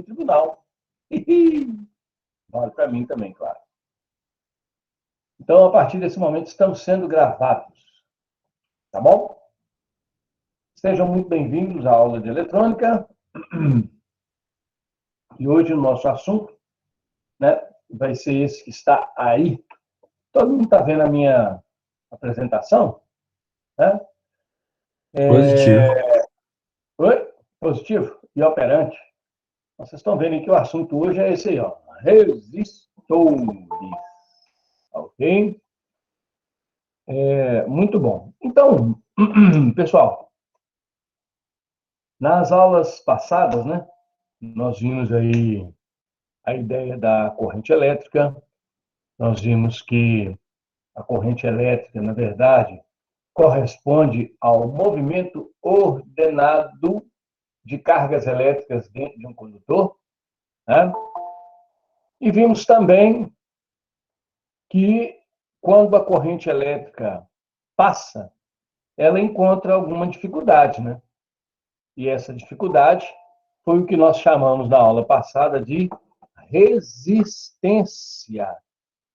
em tribunal. Vale para mim também, claro. Então, a partir desse momento, estamos sendo gravados. Tá bom? Sejam muito bem-vindos à aula de eletrônica. E hoje o nosso assunto, né, vai ser esse que está aí. Todo mundo está vendo a minha apresentação? Né? Positivo. Oi? Positivo e operante. Vocês estão vendo que o assunto hoje é esse aí, ó. Resistores. Ok? Muito bom. Então, pessoal, nas aulas passadas, né, nós vimos aí a ideia da corrente elétrica. Nós vimos que a corrente elétrica, na verdade, corresponde ao movimento ordenado de cargas elétricas dentro de um condutor. Né? E vimos também que, quando a corrente elétrica passa, ela encontra alguma dificuldade, né? E essa dificuldade foi o que nós chamamos na aula passada de resistência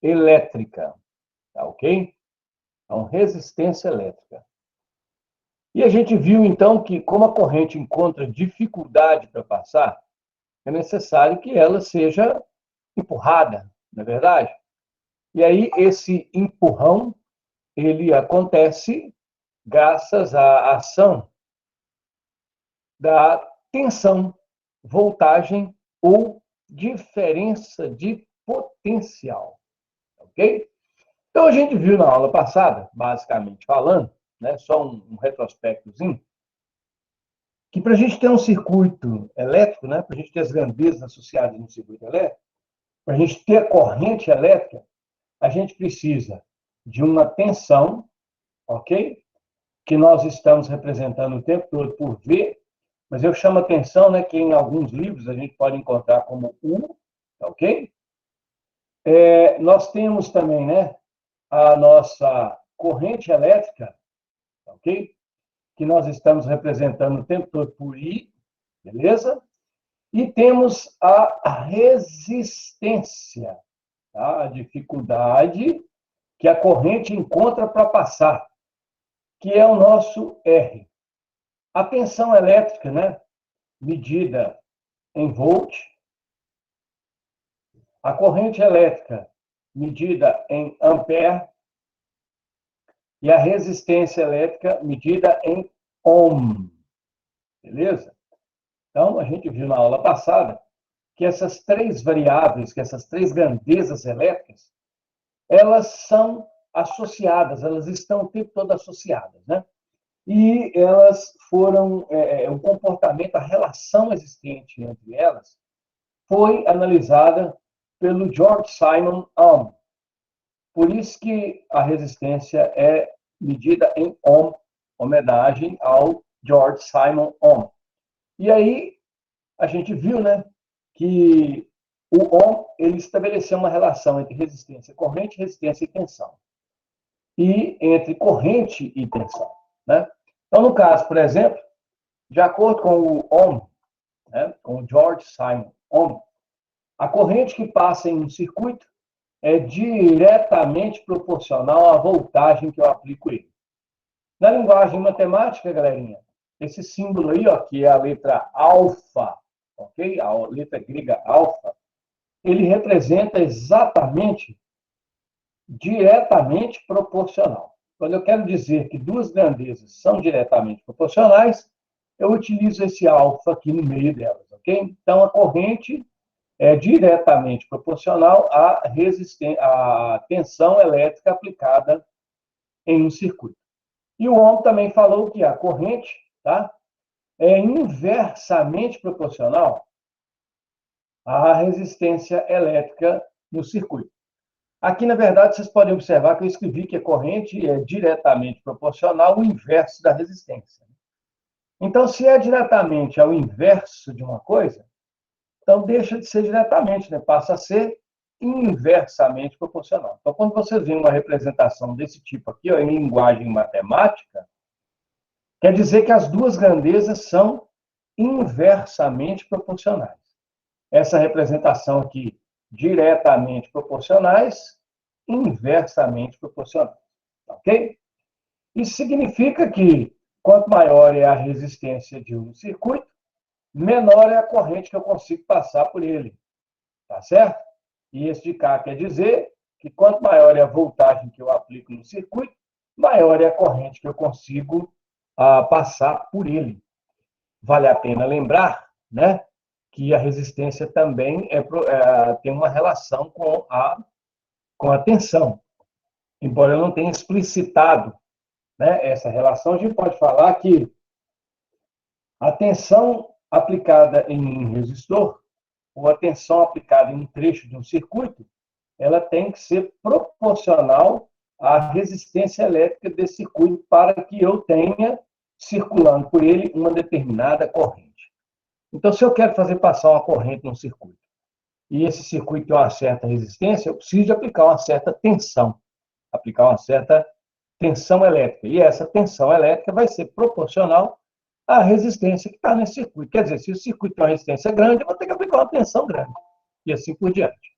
elétrica. Tá ok? Então, resistência elétrica. E a gente viu, então, que como a corrente encontra dificuldade para passar, é necessário que ela seja empurrada, não é verdade? E aí, esse empurrão, ele acontece graças à ação da tensão, voltagem ou diferença de potencial. Ok? Então, a gente viu na aula passada, basicamente falando, né, só um retrospectozinho, que para a gente ter um circuito elétrico, né, para a gente ter as grandezas associadas no circuito elétrico, para a gente ter a corrente elétrica, a gente precisa de uma tensão, ok? Que nós estamos representando o tempo todo por V, mas eu chamo a tensão, né, que em alguns livros a gente pode encontrar como U, ok? Nós temos também, né, a nossa corrente elétrica, ok? Que nós estamos representando o tempo todo por I, beleza? E temos a resistência, tá? A dificuldade que a corrente encontra para passar, que é o nosso R. A tensão elétrica, né, medida em volt, a corrente elétrica medida em ampere e a resistência elétrica medida em ohm, beleza? Então, a gente viu na aula passada que essas três variáveis, que essas três grandezas elétricas, elas são associadas, elas estão o tempo todo associadas, né? E elas foram, o comportamento, a relação existente entre elas, foi analisada pelo George Simon Ohm. Por isso que a resistência é medida em ohm, homenagem ao George Simon Ohm. E aí a gente viu, né, que o Ohm ele estabeleceu uma relação entre resistência, corrente, resistência e tensão. E entre corrente e tensão, né? Então, no caso, por exemplo, de acordo com o Ohm, né, com o George Simon Ohm, a corrente que passa em um circuito é diretamente proporcional à voltagem que eu aplico ele. Na linguagem matemática, galerinha, esse símbolo aí, ó, que é a letra alfa, ok? A letra grega alfa, ele representa exatamente, diretamente proporcional. Quando eu quero dizer que duas grandezas são diretamente proporcionais, eu utilizo esse alfa aqui no meio delas, ok? Então, a corrente é diretamente proporcional à tensão elétrica aplicada em um circuito. E o Ohm também falou que a corrente, tá, é inversamente proporcional à resistência elétrica no circuito. Aqui, na verdade, vocês podem observar que eu escrevi que a corrente é diretamente proporcional ao inverso da resistência. Então, se é diretamente ao inverso de uma coisa, então deixa de ser diretamente, né? Passa a ser inversamente proporcional. Então, quando vocês veem uma representação desse tipo aqui, ó, em linguagem matemática, quer dizer que as duas grandezas são inversamente proporcionais. essa representação aqui, diretamente proporcionais, inversamente proporcionais. Ok? Isso significa que, quanto maior é a resistência de um circuito, menor é a corrente que eu consigo passar por ele. Tá certo? E esse de cá quer dizer que, quanto maior é a voltagem que eu aplico no circuito, maior é a corrente que eu consigo passar por ele. Vale a pena lembrar, né, que a resistência também tem uma relação com a tensão. Embora eu não tenha explicitado, né, essa relação, a gente pode falar que a tensão aplicada em um resistor, ou a tensão aplicada em um trecho de um circuito, ela tem que ser proporcional à resistência elétrica desse circuito para que eu tenha, circulando por ele, uma determinada corrente. Então, se eu quero fazer passar uma corrente num circuito, e esse circuito tem uma certa resistência, eu preciso de aplicar uma certa tensão, aplicar uma certa tensão elétrica. E essa tensão elétrica vai ser proporcional à resistência que está nesse circuito. Quer dizer, se o circuito tem uma resistência grande, eu vou ter que aplicar uma tensão grande. E assim por diante.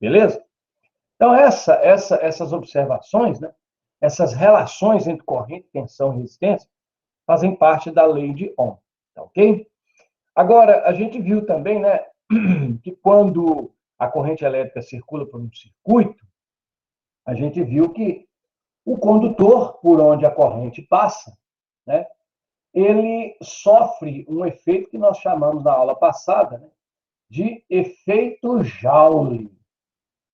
Beleza? Então, essas observações, né, essas relações entre corrente, tensão e resistência, fazem parte da lei de Ohm. Tá ok? Agora, a gente viu também, né, que quando a corrente elétrica circula por um circuito, a gente viu que o condutor por onde a corrente passa, né, ele sofre um efeito que nós chamamos na aula passada, né, de efeito Joule.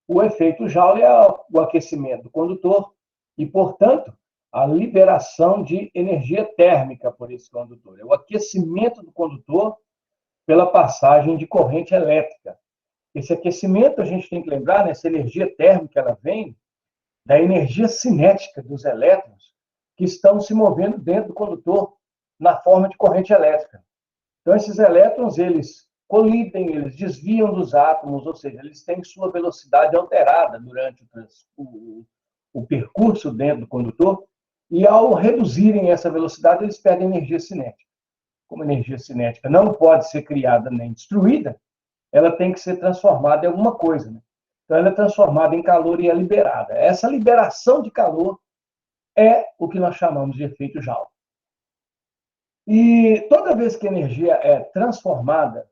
O efeito Joule é o aquecimento do condutor e, portanto, a liberação de energia térmica por esse condutor. É o aquecimento do condutor pela passagem de corrente elétrica. Esse aquecimento, a gente tem que lembrar, né, essa energia térmica, ela vem da energia cinética dos elétrons que estão se movendo dentro do condutor na forma de corrente elétrica. Então, esses elétrons, eles colidem, eles desviam dos átomos, ou seja, eles têm sua velocidade alterada durante o percurso dentro do condutor, e ao reduzirem essa velocidade, eles perdem energia cinética. Como a energia cinética não pode ser criada nem destruída, ela tem que ser transformada em alguma coisa. Né? Então, ela é transformada em calor e é liberada. Essa liberação de calor é o que nós chamamos de efeito Joule. E toda vez que a energia é transformada,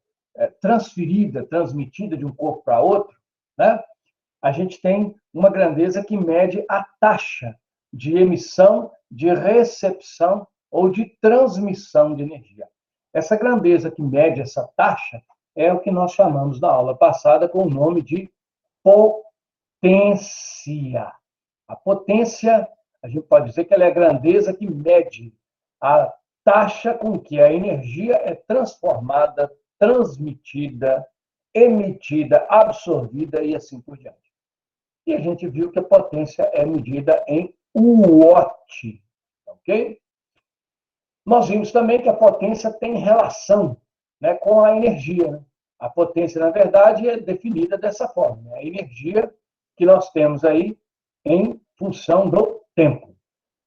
transferida, transmitida de um corpo para outro, né, a gente tem uma grandeza que mede a taxa de emissão, de recepção ou de transmissão de energia. Essa grandeza que mede essa taxa é o que nós chamamos na aula passada com o nome de potência. A potência, a gente pode dizer que ela é a grandeza que mede a taxa com que a energia é transformada, transmitida, emitida, absorvida e assim por diante. E a gente viu que a potência é medida em watt, ok? Nós vimos também que a potência tem relação, né, com a energia. Né? A potência, na verdade, é definida dessa forma. Né? A energia que nós temos aí em função do tempo.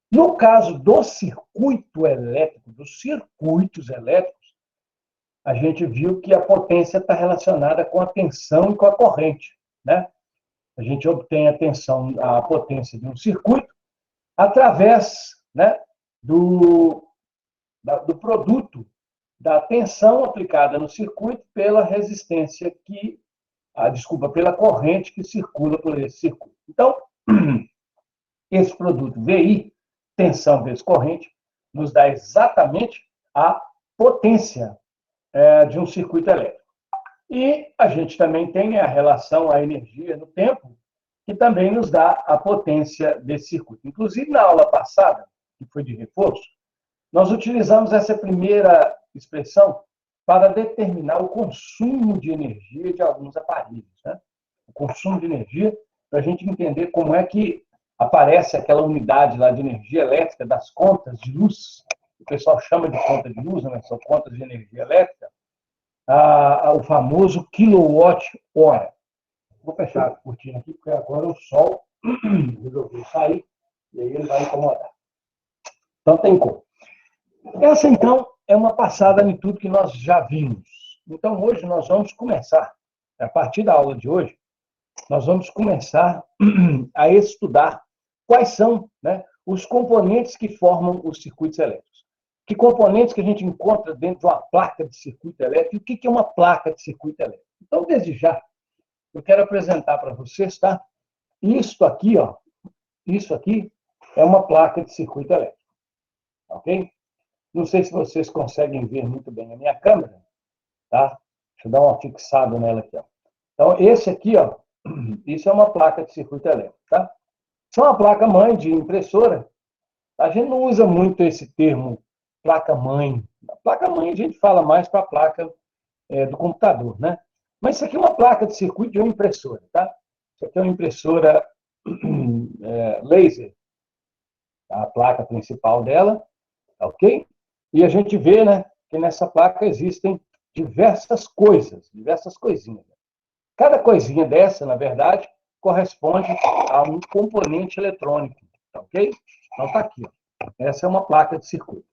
No caso do circuito elétrico, dos circuitos elétricos, a gente viu que a potência está relacionada com a tensão e com a corrente. Né? A gente obtém a potência de um circuito através, né, do produto da tensão aplicada no circuito pela resistência pela corrente que circula por esse circuito. Então, esse produto VI, tensão vezes corrente, nos dá exatamente a potência de um circuito elétrico. E a gente também tem a relação à energia no tempo, que também nos dá a potência desse circuito. Inclusive, na aula passada, que foi de reforço, nós utilizamos essa primeira expressão para determinar o consumo de energia de alguns aparelhos. Né? O consumo de energia, para a gente entender como é que aparece aquela unidade lá de energia elétrica das contas de luz, o pessoal chama de conta de luz, né? São contas de energia elétrica, o famoso quilowatt-hora. Vou fechar a cortina aqui, porque agora o sol resolveu sair, e aí ele vai incomodar. Então, tem como. Essa, então, é uma passada em tudo que nós já vimos. Então, hoje nós vamos começar a partir da aula de hoje, nós vamos começar a estudar quais são, né, os componentes que formam os circuitos elétricos. Que componentes que a gente encontra dentro de uma placa de circuito elétrico e o que é uma placa de circuito elétrico. Então, desde já, eu quero apresentar para vocês, tá? Isso aqui, ó, isso aqui é uma placa de circuito elétrico, ok? Não sei se vocês conseguem ver muito bem a minha câmera, tá? Deixa eu dar uma fixada nela aqui, ó. Então, esse aqui, ó, isso é uma placa de circuito elétrico, tá? Isso é uma placa-mãe de impressora. A gente não usa muito esse termo placa-mãe. A placa-mãe a gente fala mais para a placa do computador, né? Mas isso aqui é uma placa de circuito de uma impressora, tá? Isso aqui é uma impressora laser, tá? A placa principal dela, ok? E a gente vê, né, que nessa placa existem diversas coisas, diversas coisinhas. Cada coisinha dessa, na verdade, corresponde a um componente eletrônico, ok? Então está aqui, ó. Essa é uma placa de circuito.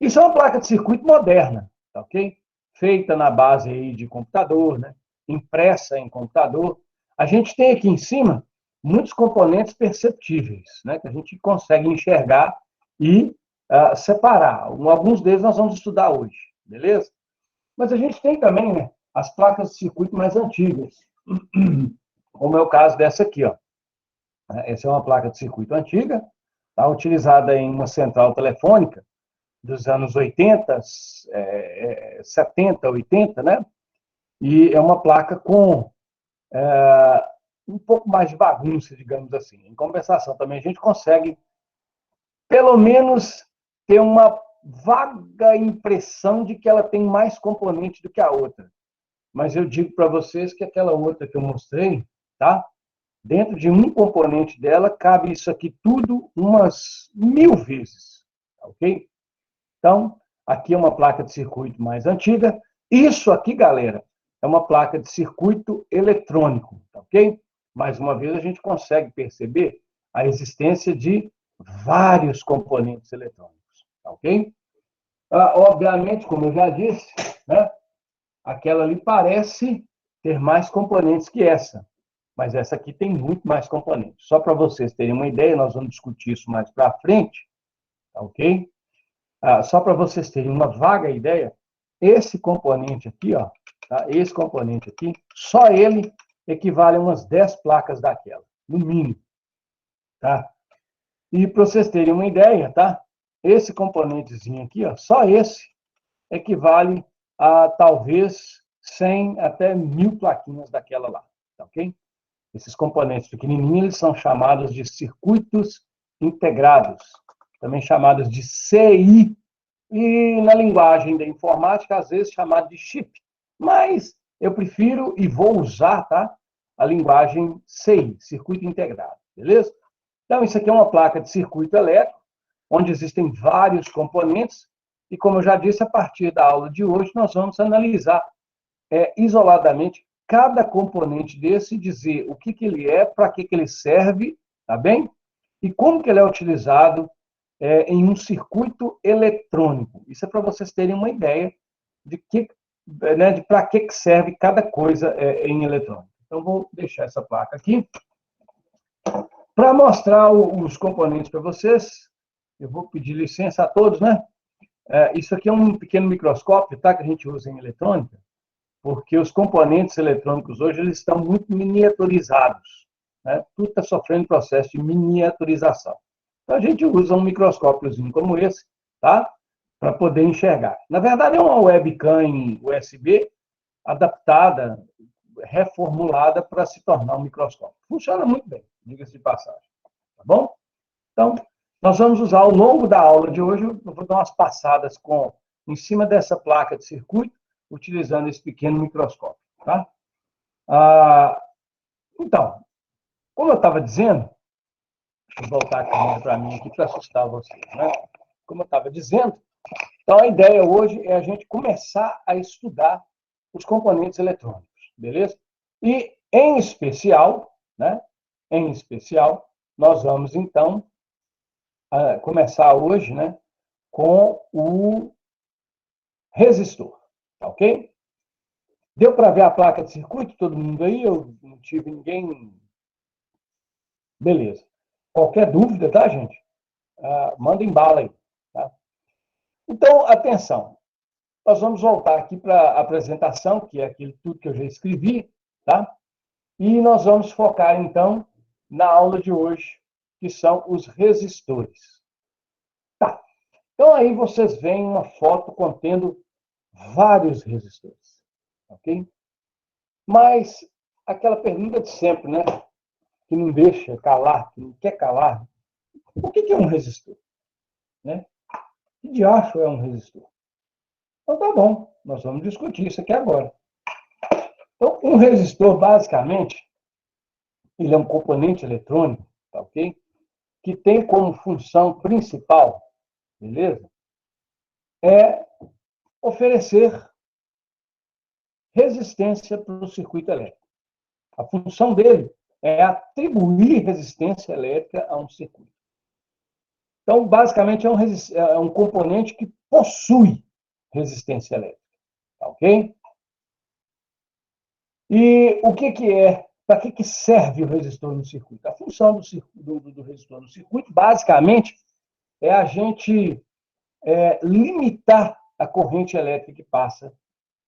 Isso é uma placa de circuito moderna, ok? Feita na base aí de computador, né? Impressa em computador. A gente tem aqui em cima muitos componentes perceptíveis, né? Que a gente consegue enxergar e separar. Alguns deles nós vamos estudar hoje, beleza? Mas a gente tem também, né, as placas de circuito mais antigas, como é o caso dessa aqui, ó. Essa é uma placa de circuito antiga, tá? Utilizada em uma central telefônica dos anos 80, 70, 80, né? E é uma placa com um pouco mais de bagunça, digamos assim. Em compensação, também a gente consegue, pelo menos, ter uma vaga impressão de que ela tem mais componente do que a outra. Mas eu digo para vocês que aquela outra que eu mostrei, tá? Dentro de um componente dela, cabe isso aqui tudo umas 1000 vezes, ok? Então, aqui é uma placa de circuito mais antiga. Isso aqui, galera, é uma placa de circuito eletrônico, ok? Mais uma vez, a gente consegue perceber a existência de vários componentes eletrônicos, ok? Obviamente, como eu já disse, né, aquela ali parece ter mais componentes que essa, mas essa aqui tem muito mais componentes. Só para vocês terem uma ideia, nós vamos discutir isso mais para frente, ok? Só para vocês terem uma vaga ideia, esse componente aqui, ó, tá? Esse componente aqui, só ele equivale a umas 10 placas daquela, no mínimo, tá? E para vocês terem uma ideia, tá? Esse componentezinho aqui, ó, só esse equivale a talvez 100 até 1000 plaquinhas daquela lá, tá ok? Esses componentes pequenininhos, eles são chamados de circuitos integrados, também chamados de CI, e na linguagem da informática, às vezes chamado de chip. Mas eu prefiro e vou usar, tá, a linguagem CI, circuito integrado, beleza? Então, isso aqui é uma placa de circuito elétrico, onde existem vários componentes, e como eu já disse, a partir da aula de hoje, nós vamos analisar isoladamente cada componente desse, dizer o que ele é, para que ele serve, tá bem? E como que ele é utilizado em um circuito eletrônico. Isso é para vocês terem uma ideia de né, de para que serve cada coisa em eletrônica. Então, vou deixar essa placa aqui. Para mostrar os componentes para vocês, eu vou pedir licença a todos, né? Isso aqui é um pequeno microscópio, tá, que a gente usa em eletrônica, porque os componentes eletrônicos hoje eles estão muito miniaturizados, né? Tudo está sofrendo processo de miniaturização. Então, a gente usa um microscópiozinho como esse, tá? Para poder enxergar. Na verdade, é uma webcam em USB adaptada, reformulada para se tornar um microscópio. Funciona muito bem, diga-se de passagem. Tá bom? Então, nós vamos usar ao longo da aula de hoje, eu vou dar umas passadas em cima dessa placa de circuito, utilizando esse pequeno microscópio. Tá? Então, como eu estava dizendo, deixa eu voltar a câmera para mim aqui para assustar vocês, né? Como eu estava dizendo, então a ideia hoje é a gente começar a estudar os componentes eletrônicos, beleza? E, em especial, né? Em especial, nós vamos, então, começar hoje, né? Com o resistor, tá ok? Deu para ver a placa de circuito, todo mundo aí? Eu não tive ninguém. Beleza. Qualquer dúvida, tá, gente? Mandem bala aí. Tá? Então, atenção. Nós vamos voltar aqui para a apresentação, que é aquilo tudo que eu já escrevi, tá? E nós vamos focar, então, na aula de hoje, que são os resistores. Tá. Então, aí vocês veem uma foto contendo vários resistores, ok? Mas aquela pergunta de sempre, né? Que não deixa calar, que não quer calar. O que é um resistor? Né? Que diacho é um resistor? Então, tá bom, nós vamos discutir isso aqui agora. Então, um resistor, basicamente, ele é um componente eletrônico, tá ok? Que tem como função principal, beleza? É oferecer resistência para o circuito elétrico. A função dele é atribuir resistência elétrica a um circuito. Então, basicamente, é um componente que possui resistência elétrica, tá ok? E o que é, para que serve o resistor no circuito? A função do resistor no circuito, basicamente, é a gente limitar a corrente elétrica que passa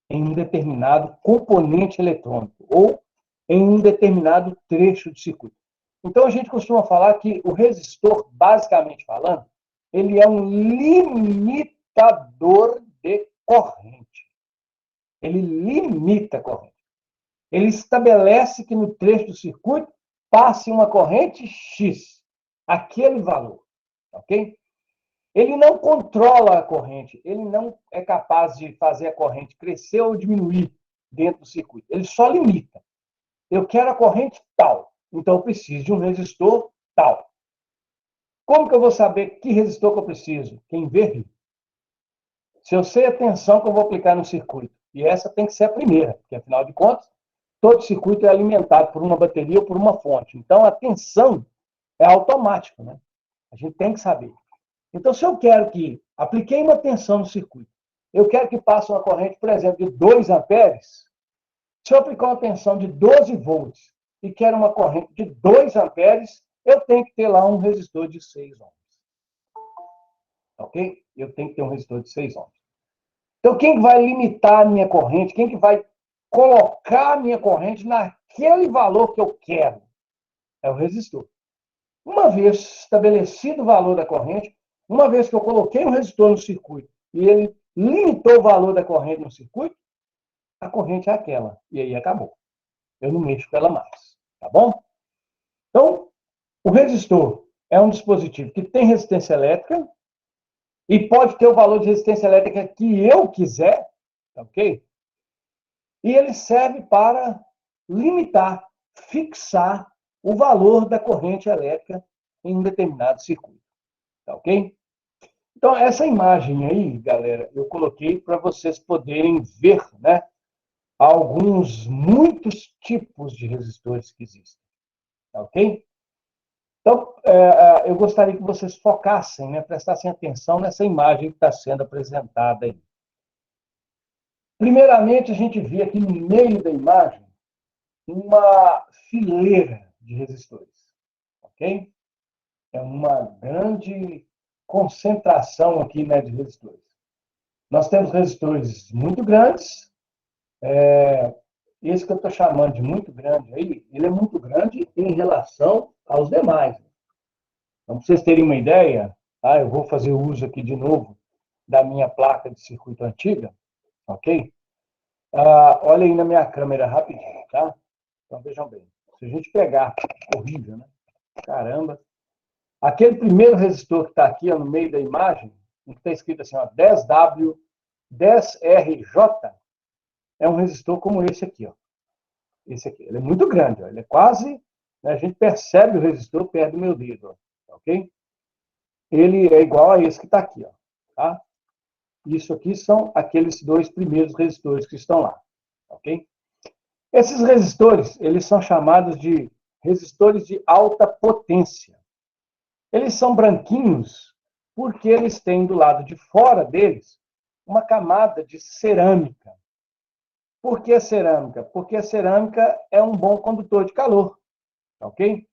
em um determinado componente eletrônico ou em um determinado trecho de circuito. Então, a gente costuma falar que o resistor, basicamente falando, ele é um limitador de corrente. Ele limita a corrente. Ele estabelece que no trecho do circuito passe uma corrente X, aquele valor, ok? Ele não controla a corrente, ele não é capaz de fazer a corrente crescer ou diminuir dentro do circuito. Ele só limita. Eu quero a corrente tal, então eu preciso de um resistor tal. Como que eu vou saber que resistor que eu preciso? Quem vê, se eu sei a tensão que eu vou aplicar no circuito, e essa tem que ser a primeira, porque afinal de contas, todo circuito é alimentado por uma bateria ou por uma fonte. Então, a tensão é automática, né? A gente tem que saber. Então, se eu quero que apliquei uma tensão no circuito, eu quero que passe uma corrente, por exemplo, de 2 amperes, se eu aplicar uma tensão de 12 volts e quero uma corrente de 2 amperes, eu tenho que ter lá um resistor de 6 ohms. Ok? Eu tenho que ter um resistor de 6 ohms. Então, quem vai limitar a minha corrente, quem que vai colocar a minha corrente naquele valor que eu quero? É o resistor. Uma vez estabelecido o valor da corrente, uma vez que eu coloquei um resistor no circuito e ele limitou o valor da corrente no circuito, a corrente é aquela. E aí acabou. Eu não mexo com ela mais. Tá bom? Então, o resistor é um dispositivo que tem resistência elétrica e pode ter o valor de resistência elétrica que eu quiser, tá ok? E ele serve para limitar, fixar o valor da corrente elétrica em um determinado circuito. Tá ok? Então, essa imagem aí, galera, eu coloquei para vocês poderem ver, né, muitos tipos de resistores que existem. Tá ok? Então, eu gostaria que vocês focassem, né, prestassem atenção nessa imagem que está sendo apresentada aí. Primeiramente, a gente vê aqui no meio da imagem uma fileira de resistores, ok? É uma grande concentração aqui, né, de resistores. Nós temos resistores muito grandes. Esse que eu estou chamando de muito grande aí, ele é muito grande em relação aos demais. Então, para vocês terem uma ideia, tá? Eu vou fazer uso aqui de novo da minha placa de circuito antiga, ok? Olha aí na minha câmera rapidinho, tá? Então, vejam bem. Se a gente pegar, horrível, né? Caramba. Aquele primeiro resistor que está aqui, ó, no meio da imagem, que está escrito assim, ó, 10W, 10RJ, é um resistor como esse aqui, ó. Esse aqui. Ele é muito grande, ó. Ele é quase, né, a gente percebe o resistor perto do meu dedo, ó, ok? Ele é igual a esse que está aqui, ó, tá? Isso aqui são aqueles dois primeiros resistores que estão lá, ok? Esses resistores, eles são chamados de resistores de alta potência. Eles são branquinhos porque eles têm do lado de fora deles uma camada de cerâmica. Por que cerâmica? Porque a cerâmica é um bom condutor de calor, ok?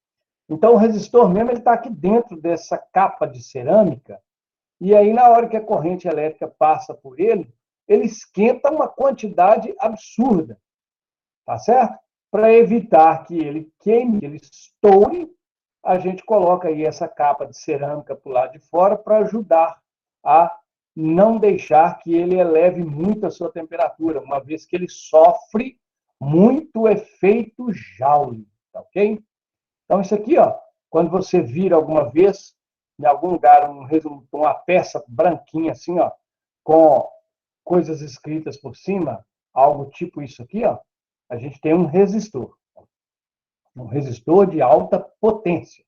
Então, o resistor mesmo está aqui dentro dessa capa de cerâmica, e aí, na hora que a corrente elétrica passa por ele, ele esquenta uma quantidade absurda, tá certo? Para evitar que ele queime, que ele estoure, a gente coloca aí essa capa de cerâmica para o lado de fora para ajudar a não deixar que ele eleve muito a sua temperatura, uma vez que ele sofre muito efeito Joule, tá ok? Então, isso aqui, ó, quando você vira alguma vez em algum lugar uma peça branquinha assim, ó, com coisas escritas por cima, algo tipo isso aqui, ó, a gente tem um resistor de alta potência,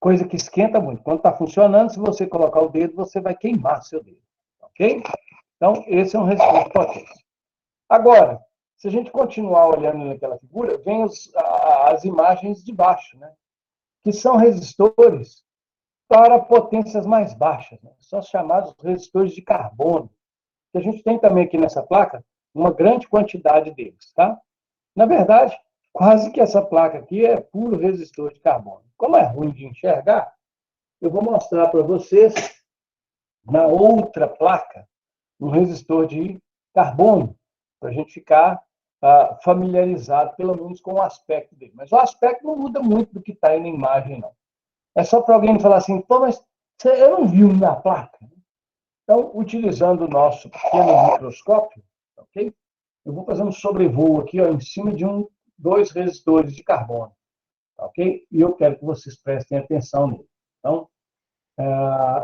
coisa que esquenta muito. Quando está funcionando, se você colocar o dedo, você vai queimar seu dedo, ok? Então, esse é um resistor de potência. Agora, se a gente continuar olhando naquela figura, vem as imagens de baixo, né? Que são resistores para potências mais baixas, né? São os chamados resistores de carbono, que a gente tem também aqui nessa placa uma grande quantidade deles, tá? Na verdade, quase que essa placa aqui é puro resistor de carbono. Como é ruim de enxergar, eu vou mostrar para vocês na outra placa um resistor de carbono, para a gente ficar familiarizado, pelo menos, com o aspecto dele. Mas o aspecto não muda muito do que está aí na imagem, não. É só para alguém falar assim, pô, mas eu não vi na placa. Então, utilizando o nosso pequeno microscópio, ok? Eu vou fazer um sobrevoo aqui, ó, em cima de dois resistores de carbono, ok? E eu quero que vocês prestem atenção nele. Então,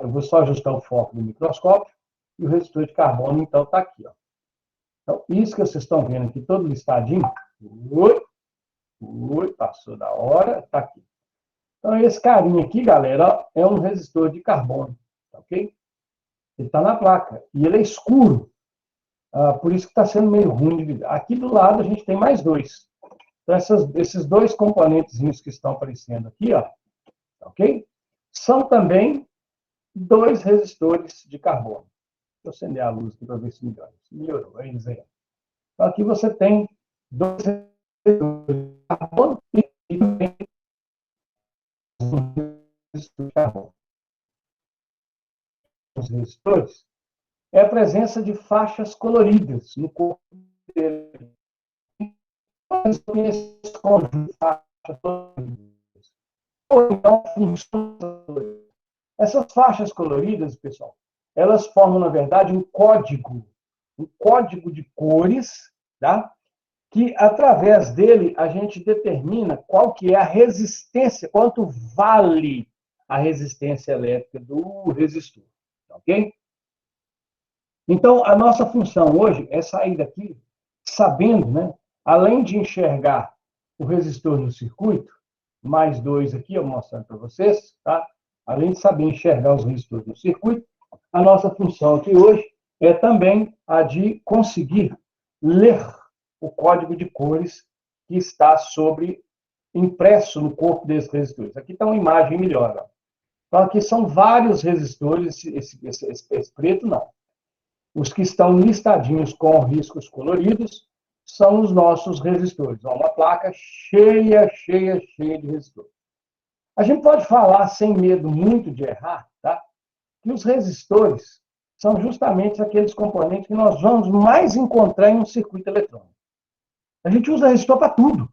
eu vou só ajustar o foco do microscópio e o resistor de carbono, então, está aqui, ó. Então, isso que vocês estão vendo aqui, todo listadinho, passou da hora, está aqui. Então, esse carinha aqui, galera, ó, é um resistor de carbono, ok? Ele está na placa e ele é escuro, por isso que está sendo meio ruim de ver. Aqui do lado a gente tem mais dois. Então, esses dois componentes que estão aparecendo aqui, ó, ok? São também dois resistores de carbono. Deixa eu acender a luz aqui para ver se melhora. Melhorou, é isso aí. Então, aqui você tem dois resistores de carbono e também um resistor de carbono. Os resistores é a presença de faixas coloridas no corpo dele. Esse conjunto de faixas coloridas. Ou então, funções. Essas faixas coloridas, pessoal, elas formam, na verdade, um código de cores, tá? Que, através dele, a gente determina qual que é a resistência, quanto vale a resistência elétrica do resistor, ok? Então, a nossa função hoje é sair daqui sabendo, né, além de enxergar o resistor no circuito, mais dois aqui, eu vou mostrar para vocês, tá? Além de saber enxergar os resistores no circuito, a nossa função aqui hoje é também a de conseguir ler o código de cores que está impresso no corpo desses resistores. Aqui está uma imagem melhor. Ó. Então, aqui são vários resistores, esse preto não. Os que estão listadinhos com riscos coloridos são os nossos resistores. Uma placa cheia de resistores. A gente pode falar, sem medo muito de errar, tá? Que os resistores são justamente aqueles componentes que nós vamos mais encontrar em um circuito eletrônico. A gente usa resistor para tudo.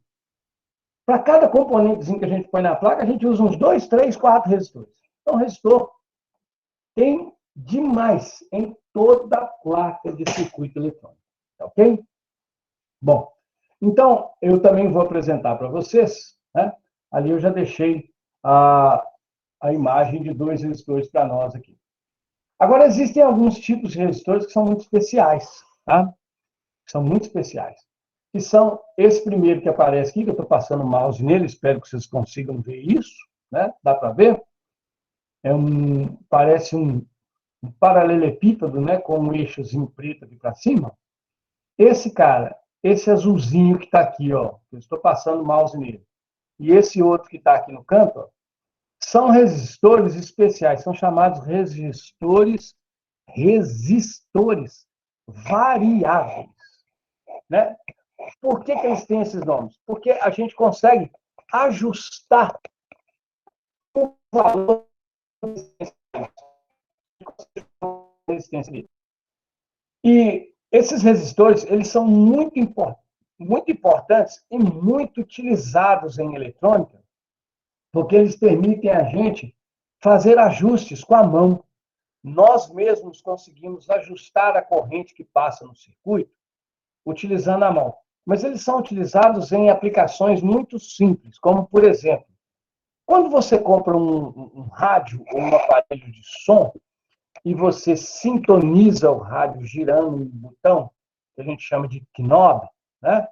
Para cada componentezinho que a gente põe na placa, a gente usa uns 2, 3, 4 resistores. Então, o resistor tem demais em toda a placa de circuito eletrônico. Ok? Bom, então, eu também vou apresentar para vocês, né? Ali eu já deixei a imagem de dois resistores para nós aqui. Agora, existem alguns tipos de resistores que são muito especiais, tá? São muito especiais. Que são esse primeiro que aparece aqui, que eu estou passando o mouse nele, espero que vocês consigam ver isso, né? Dá para ver? Parece um paralelepípedo, né? Com um eixozinho preto aqui para cima. Esse cara, esse azulzinho que está aqui, ó, eu estou passando o mouse nele, e esse outro que está aqui no canto, ó, são resistores especiais, são chamados resistores variáveis. né? Por que eles têm esses nomes? Porque a gente consegue ajustar o valor da resistência dele. E esses resistores, eles são muito importantes e muito utilizados em eletrônica, porque eles permitem a gente fazer ajustes com a mão. Nós mesmos conseguimos ajustar a corrente que passa no circuito utilizando a mão. Mas eles são utilizados em aplicações muito simples, como, por exemplo, quando você compra um rádio ou um aparelho de som e você sintoniza o rádio girando um botão, que a gente chama de knob, né?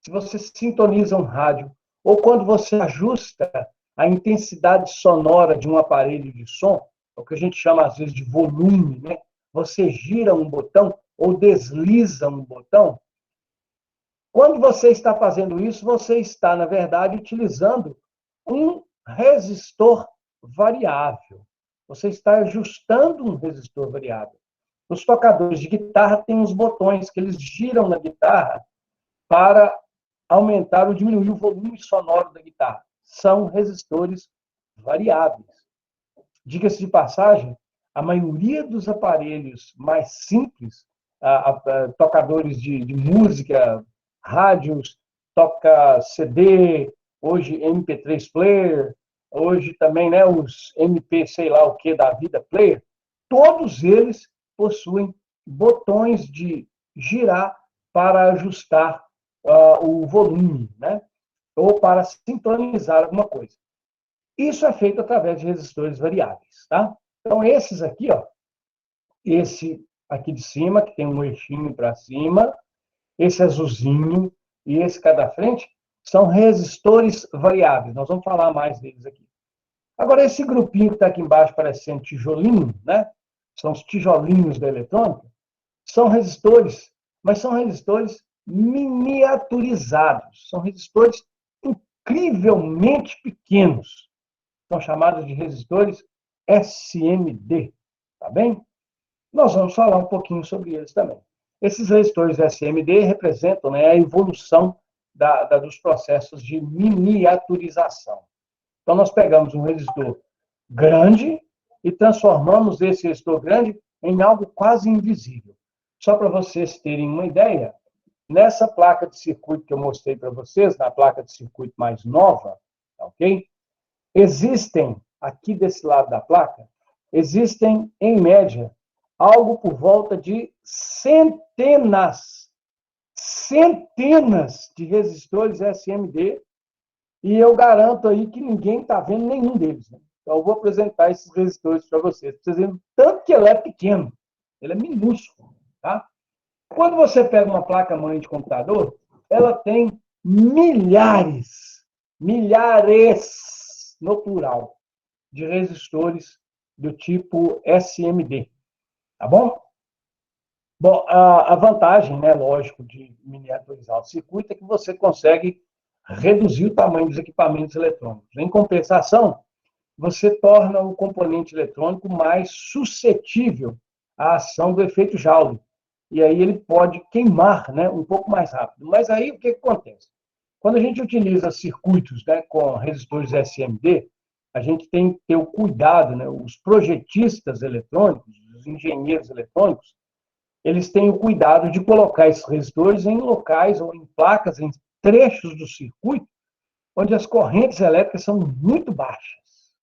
Se você sintoniza um rádio, ou quando você ajusta a intensidade sonora de um aparelho de som, o que a gente chama às vezes de volume, né? Você gira um botão ou desliza um botão. Quando você está fazendo isso, você está, na verdade, utilizando um resistor variável. Você está ajustando um resistor variável. Os tocadores de guitarra têm uns botões que eles giram na guitarra para aumentar ou diminuir o volume sonoro da guitarra. São resistores variáveis. Diga-se de passagem, a maioria dos aparelhos mais simples, tocadores de música, rádios, toca CD, hoje MP3 player, hoje também, né, os MP, sei lá o que da vida player, todos eles possuem botões de girar para ajustar o volume, né, ou para sintonizar alguma coisa. Isso é feito através de resistores variáveis, tá? Então, esses aqui, ó, esse aqui de cima, que tem um eixinho para cima, esse azulzinho e esse cá da frente, são resistores variáveis. Nós vamos falar mais deles aqui. Agora, esse grupinho que está aqui embaixo, parecendo tijolinho, né? São os tijolinhos da eletrônica, são resistores, mas são resistores miniaturizados. São resistores incrivelmente pequenos. São chamados de resistores SMD, tá bem? Nós vamos falar um pouquinho sobre eles também. Esses resistores SMD representam, né, a evolução dos processos de miniaturização. Então, nós pegamos um resistor grande e transformamos esse resistor grande em algo quase invisível. Só para vocês terem uma ideia, nessa placa de circuito que eu mostrei para vocês, na placa de circuito mais nova, ok? Existem, aqui desse lado da placa, existem, em média, algo por volta de centenas de resistores SMD, e eu garanto aí que ninguém está vendo nenhum deles. Né? Então, eu vou apresentar esses resistores para vocês. Vocês verem tanto que ele é pequeno, ele é minúsculo. Tá? Quando você pega uma placa-mãe de computador, ela tem milhares, no plural, de resistores do tipo SMD. Tá bom? Bom, a vantagem, né, lógico, de miniaturizar o circuito é que você consegue reduzir o tamanho dos equipamentos eletrônicos. Em compensação, você torna o componente eletrônico mais suscetível à ação do efeito Joule. E aí ele pode queimar, né, um pouco mais rápido. Mas aí o que acontece? Quando a gente utiliza circuitos, né, com resistores SMD, a gente tem que ter o cuidado, né, os projetistas eletrônicos, os engenheiros eletrônicos, eles têm o cuidado de colocar esses resistores em locais ou em placas, em trechos do circuito, onde as correntes elétricas são muito baixas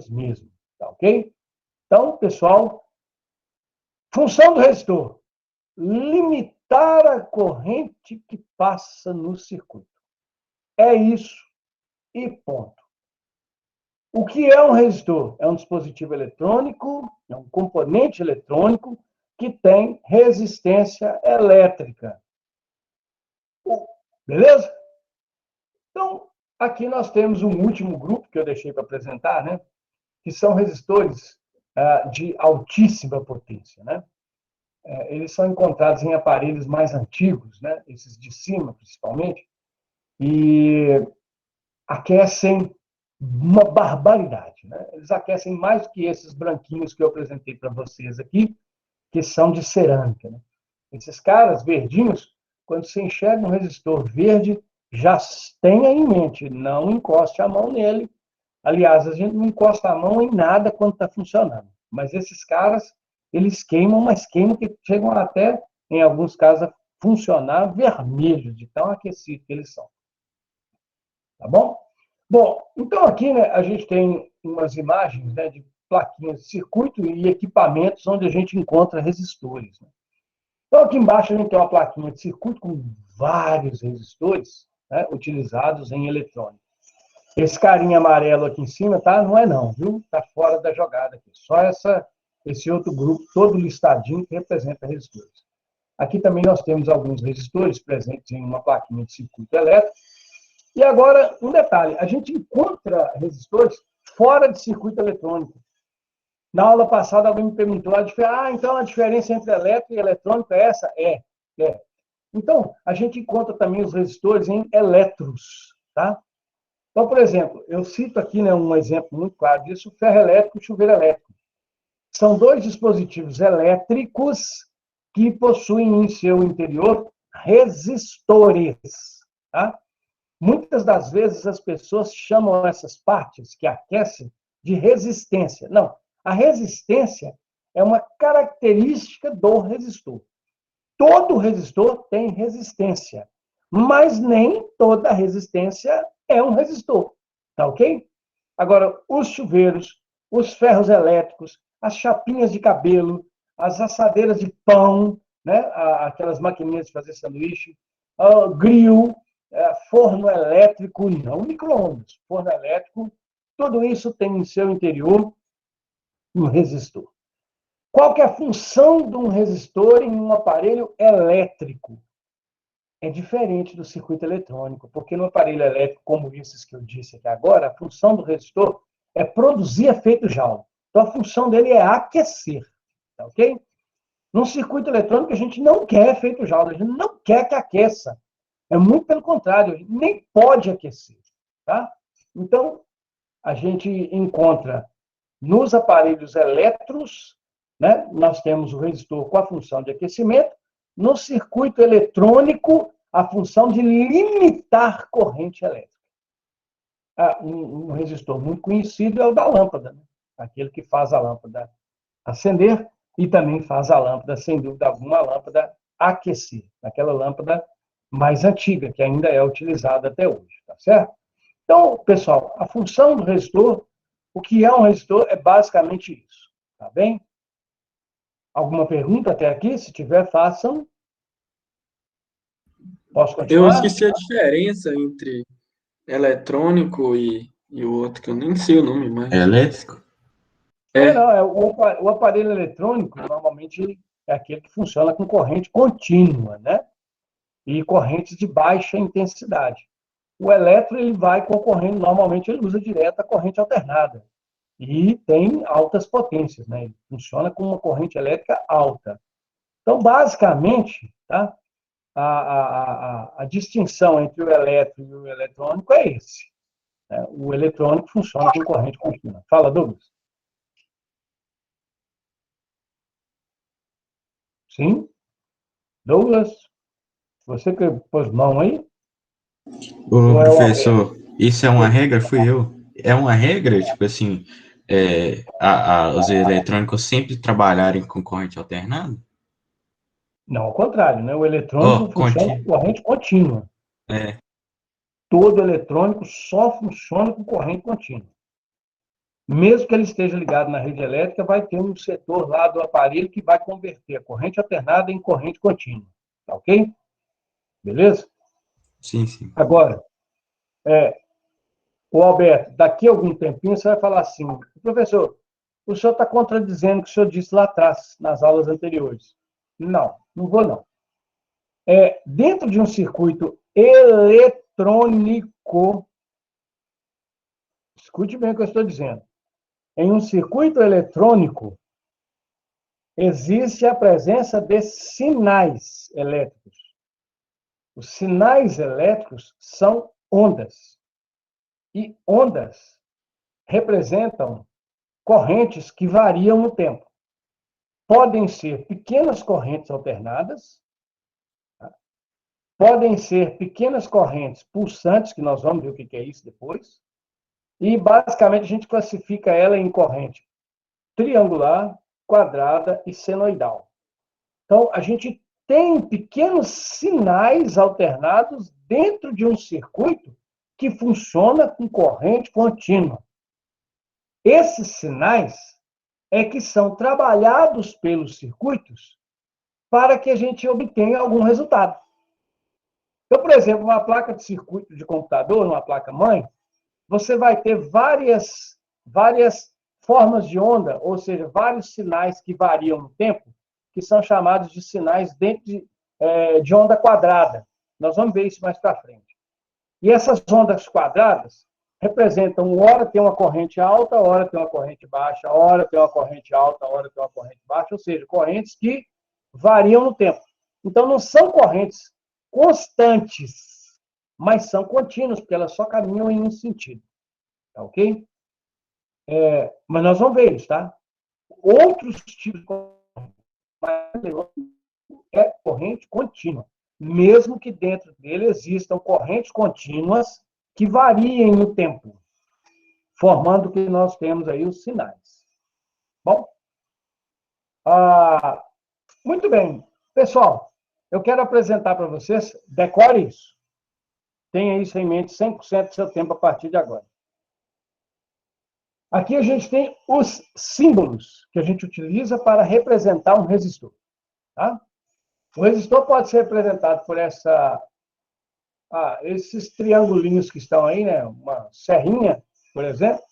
mesmo, tá ok? Então, pessoal, função do resistor, limitar a corrente que passa no circuito. É isso e ponto. O que é um resistor? É um dispositivo eletrônico, é um componente eletrônico que tem resistência elétrica. Beleza? Então, aqui nós temos um último grupo que eu deixei para apresentar, né? Que são resistores de altíssima potência, né? Eles são encontrados em aparelhos mais antigos, né? Esses de cima, principalmente, e aquecem uma barbaridade, né? Eles aquecem mais do que esses branquinhos que eu apresentei para vocês aqui, que são de cerâmica, né? Esses caras verdinhos, quando você enxerga um resistor verde, já tenha em mente, não encoste a mão nele. Aliás, a gente não encosta a mão em nada quando está funcionando. Mas esses caras, eles queimam, mas queimam que chegam até, em alguns casos, a funcionar vermelhos, de tão aquecidos que eles são. Tá bom? Bom, então aqui, né, a gente tem umas imagens, né, de plaquinhas de circuito e equipamentos onde a gente encontra resistores, né? Então, aqui embaixo a gente tem uma plaquinha de circuito com vários resistores, né, utilizados em eletrônica. Esse carinha amarelo aqui em cima, tá? Não é não, viu? Tá fora da jogada aqui. Só esse outro grupo todo listadinho que representa resistores. Aqui também nós temos alguns resistores presentes em uma plaquinha de circuito elétrico. E agora, um detalhe, a gente encontra resistores fora de circuito eletrônico. Na aula passada, alguém me perguntou, então a diferença entre elétrico e eletrônico é essa? É. Então, a gente encontra também os resistores em elétros, tá? Então, por exemplo, eu cito aqui, né, um exemplo muito claro disso, o ferro elétrico e o chuveiro elétrico. São dois dispositivos elétricos que possuem em seu interior resistores, tá? Muitas das vezes as pessoas chamam essas partes que aquecem de resistência. Não, a resistência é uma característica do resistor. Todo resistor tem resistência, mas nem toda resistência é um resistor, tá ok? Agora, os chuveiros, os ferros elétricos, as chapinhas de cabelo, as assadeiras de pão, né? Aquelas maquininhas de fazer sanduíche, grill, forno elétrico, não micro-ondas, forno elétrico, tudo isso tem em seu interior um resistor. Qual que é a função de um resistor em um aparelho elétrico? É diferente do circuito eletrônico, porque no aparelho elétrico, como esses que eu disse aqui agora, a função do resistor é produzir efeito Joule. Então, a função dele é aquecer, tá ok? No circuito eletrônico, a gente não quer efeito Joule, a gente não quer que aqueça. É muito pelo contrário, nem pode aquecer, tá? Então, a gente encontra nos aparelhos elétricos, né, nós temos o resistor com a função de aquecimento, no circuito eletrônico, a função de limitar corrente elétrica. Um resistor muito conhecido é o da lâmpada, né? Aquele que faz a lâmpada acender e também faz a lâmpada, sem dúvida alguma, a lâmpada aquecer, aquela lâmpada mais antiga, que ainda é utilizada até hoje, tá certo? Então, pessoal, a função do resistor, o que é um resistor é basicamente isso, tá bem? Alguma pergunta até aqui? Se tiver, façam. Posso Eu continuar? esqueci a diferença entre eletrônico e o outro, que eu nem sei o nome mais. Elétrico? Não, o aparelho eletrônico, normalmente, é aquele que funciona com corrente contínua, né? E correntes de baixa intensidade. O elétrico, ele vai concorrendo, normalmente ele usa direto a corrente alternada. E tem altas potências, né? Ele funciona com uma corrente elétrica alta. Então, basicamente, tá? A distinção entre o elétrico e o eletrônico é esse, né? O eletrônico funciona com corrente contínua. Fala, Douglas. Sim? Douglas? Você que pôs mão aí? Ô, Ou é o Alberto? professor, isso é uma regra? Fui eu. É uma regra, tipo assim, os eletrônicos sempre trabalharem com corrente alternada? Não, ao contrário, né? O eletrônico Ó, funciona com corrente contínua. é, Todo eletrônico só funciona com corrente contínua. Mesmo que ele esteja ligado na rede elétrica, vai ter um setor lá do aparelho que vai converter a corrente alternada em corrente contínua. Tá ok? Beleza? sim, sim. Agora, o Alberto, daqui a algum tempinho você vai falar assim, professor, o senhor está contradizendo o que o senhor disse lá atrás, nas aulas anteriores. Não, não vou não. Dentro de um circuito eletrônico, escute bem o que eu estou dizendo. Em um circuito eletrônico, existe a presença de sinais elétricos. Os sinais elétricos são ondas. E ondas representam correntes que variam no tempo. Podem ser pequenas correntes alternadas, podem ser pequenas correntes pulsantes, que nós vamos ver o que é isso depois, e basicamente a gente classifica ela em corrente triangular, quadrada e senoidal. Então, a gente tem pequenos sinais alternados dentro de um circuito que funciona com corrente contínua. Esses sinais é que são trabalhados pelos circuitos para que a gente obtenha algum resultado. Então, por exemplo, uma placa de circuito de computador, uma placa-mãe, você vai ter várias formas de onda, ou seja, vários sinais que variam no tempo, que são chamados de sinais dentro de onda quadrada. Nós vamos ver isso mais para frente. E essas ondas quadradas representam, hora tem uma corrente alta, hora tem uma corrente baixa, hora tem uma corrente alta, hora tem uma corrente baixa, ou seja, correntes que variam no tempo. Então, não são correntes constantes, mas são contínuas, porque elas só caminham em um sentido. Tá ok? Mas nós vamos ver isso, tá? Outros tipos de corrente é corrente contínua. Mesmo que dentro dele existam correntes contínuas que variem no tempo, formando o que nós temos aí os sinais. Bom? Muito bem. Pessoal, eu quero apresentar para vocês, decore isso. Tenha isso em mente 100% do seu tempo a partir de agora. Aqui a gente tem os símbolos que a gente utiliza para representar um resistor. Tá? O resistor pode ser representado por esses triangulinhos que estão aí, né? Uma serrinha, por exemplo.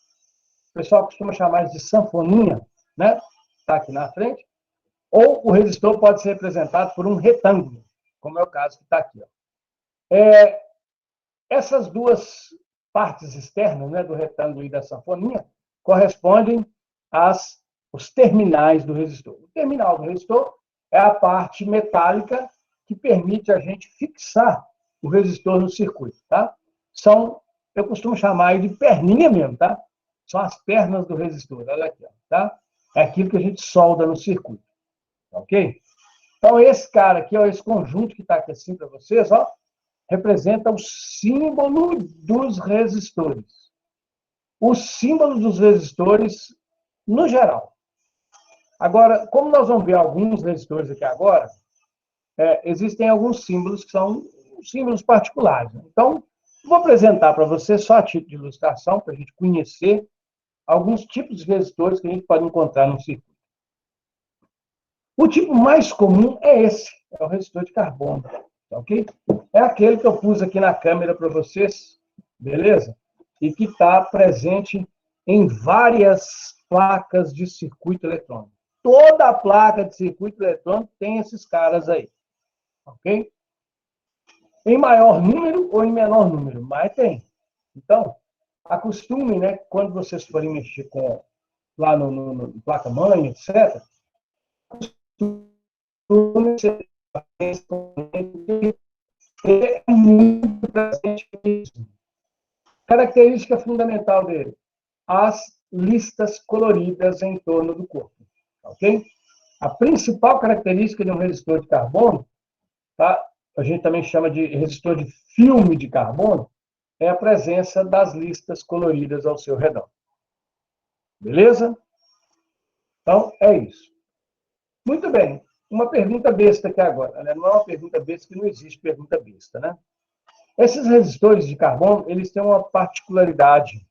O pessoal costuma chamar de sanfoninha, né? Está aqui na frente. Ou o resistor pode ser representado por um retângulo, como é o caso que está aqui. Ó. Essas duas partes externas, né, do retângulo e da sanfoninha, correspondem aos terminais do resistor. O terminal do resistor é a parte metálica que permite a gente fixar o resistor no circuito, tá? Eu costumo chamar de perninha mesmo, tá? São as pernas do resistor, olha aqui, ó, tá? É aquilo que a gente solda no circuito, ok? Então, esse cara aqui, ó, esse conjunto que está aqui assim para vocês, ó, representa o símbolo dos resistores. Os símbolos dos resistores, no geral. Agora, como nós vamos ver alguns resistores aqui agora, existem alguns símbolos que são símbolos particulares. Então, vou apresentar para você só a título de ilustração, para a gente conhecer alguns tipos de resistores que a gente pode encontrar no circuito. O tipo mais comum é esse, é o resistor de carbono, ok? É aquele que eu pus aqui na câmera para vocês, beleza? E que está presente em várias placas de circuito eletrônico. Toda a placa de circuito eletrônico tem esses caras aí, ok? Em maior número ou em menor número, mas tem. Então, acostume, né, quando vocês forem mexer lá no placa-mãe, etc., é muito presente isso. Característica fundamental dele: as listas coloridas em torno do corpo. Ok? A principal característica de um resistor de carbono, tá? A gente também chama de resistor de filme de carbono, é a presença das listas coloridas ao seu redor. Beleza? Então, é isso. Muito bem. Uma pergunta besta aqui agora, né? Não é uma pergunta besta, que não existe pergunta besta, né? Esses resistores de carbono, eles têm uma particularidade.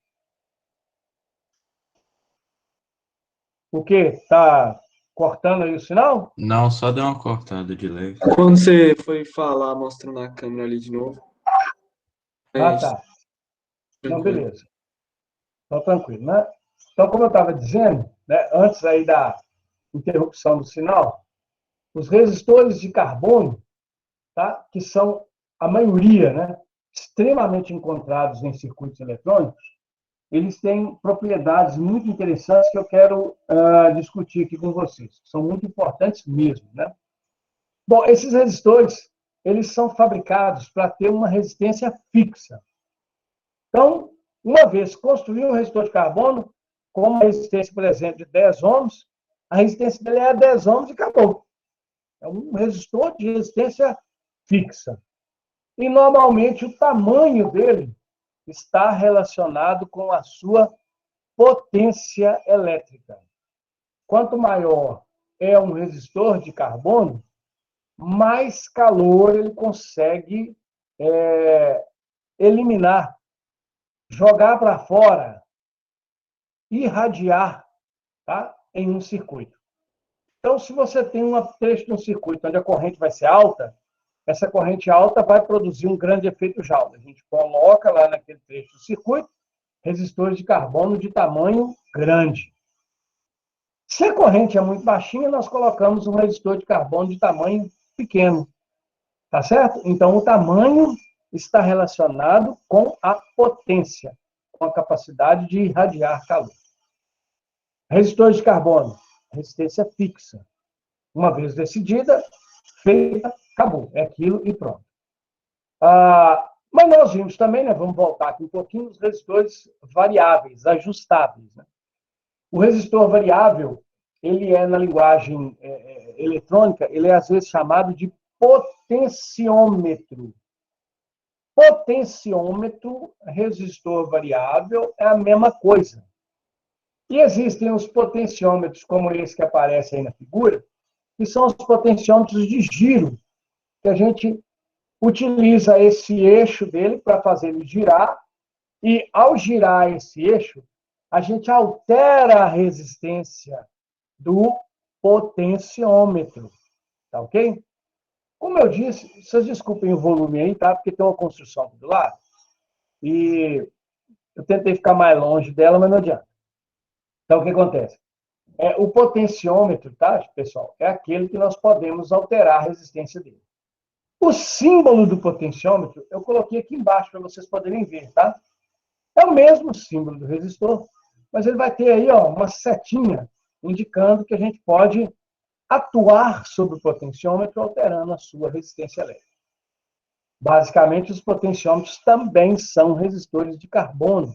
O quê? Está cortando aí o sinal? Não, só deu uma cortada de leve. Quando você foi falar, mostrando na câmera ali de novo. Tá. Não, beleza. Então, tranquilo, né? Então, como eu estava dizendo, né, antes aí da interrupção do sinal, os resistores de carbono, tá, que são a maioria, né, extremamente encontrados em circuitos eletrônicos, eles têm propriedades muito interessantes que eu quero discutir aqui com vocês, que são muito importantes mesmo, né? Bom, esses resistores, eles são fabricados para ter uma resistência fixa. Então, uma vez construir um resistor de carbono, com uma resistência, por exemplo, de 10 ohms, a resistência dele é 10 ohms e acabou. É um resistor de resistência fixa. E, normalmente, o tamanho dele está relacionado com a sua potência elétrica. Quanto maior é um resistor de carbono, mais calor ele consegue eliminar, jogar para fora, irradiar, tá? Em um circuito. Então, se você tem um trecho de um circuito onde a corrente vai ser alta, essa corrente alta vai produzir um grande efeito Joule. A gente coloca lá naquele trecho do circuito resistores de carbono de tamanho grande. Se a corrente é muito baixinha, nós colocamos um resistor de carbono de tamanho pequeno. Tá certo? Então, o tamanho está relacionado com a potência, com a capacidade de irradiar calor. Resistores de carbono, resistência fixa. Uma vez decidida, feita, acabou. É aquilo e pronto. Mas nós vimos também, né, vamos voltar aqui um pouquinho, os resistores variáveis, ajustáveis. Né? O resistor variável, ele é, na linguagem eletrônica, ele é às vezes chamado de potenciômetro. Potenciômetro, resistor variável, é a mesma coisa. E existem os potenciômetros, como esse que aparece aí na figura, que são os potenciômetros de giro, que a gente utiliza esse eixo dele para fazer ele girar, e ao girar esse eixo, a gente altera a resistência do potenciômetro. Tá ok? Como eu disse, vocês desculpem o volume aí, tá? Porque tem uma construção aqui do lado. E eu tentei ficar mais longe dela, mas não adianta. Então, o que acontece? O potenciômetro, tá, pessoal, é aquele que nós podemos alterar a resistência dele. O símbolo do potenciômetro, eu coloquei aqui embaixo para vocês poderem ver, tá? É o mesmo símbolo do resistor, mas ele vai ter aí, ó, uma setinha indicando que a gente pode atuar sobre o potenciômetro alterando a sua resistência elétrica. Basicamente, os potenciômetros também são resistores de carbono,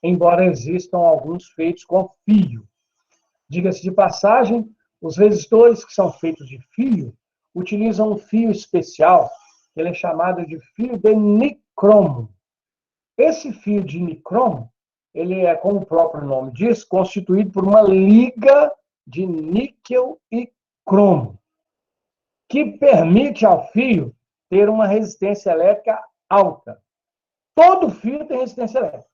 embora existam alguns feitos com fio. Diga-se de passagem, os resistores que são feitos de fio utilizam um fio especial, ele é chamado de fio de nicromo. Esse fio de nicromo, ele é, como o próprio nome diz, constituído por uma liga de níquel e cromo, que permite ao fio ter uma resistência elétrica alta. Todo fio tem resistência elétrica,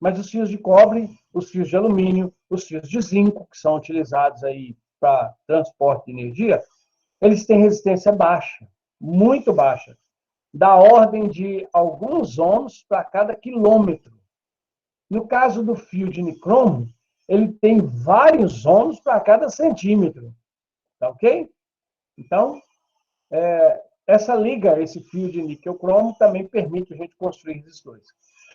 mas os fios de cobre, os fios de alumínio, os fios de zinco, que são utilizados aí para transporte de energia, eles têm resistência baixa, muito baixa, da ordem de alguns ohms para cada quilômetro. No caso do fio de nicromo, ele tem vários ohms para cada centímetro. Tá ok? Então, essa liga, esse fio de níquel-cromo, também permite a gente construir resistores.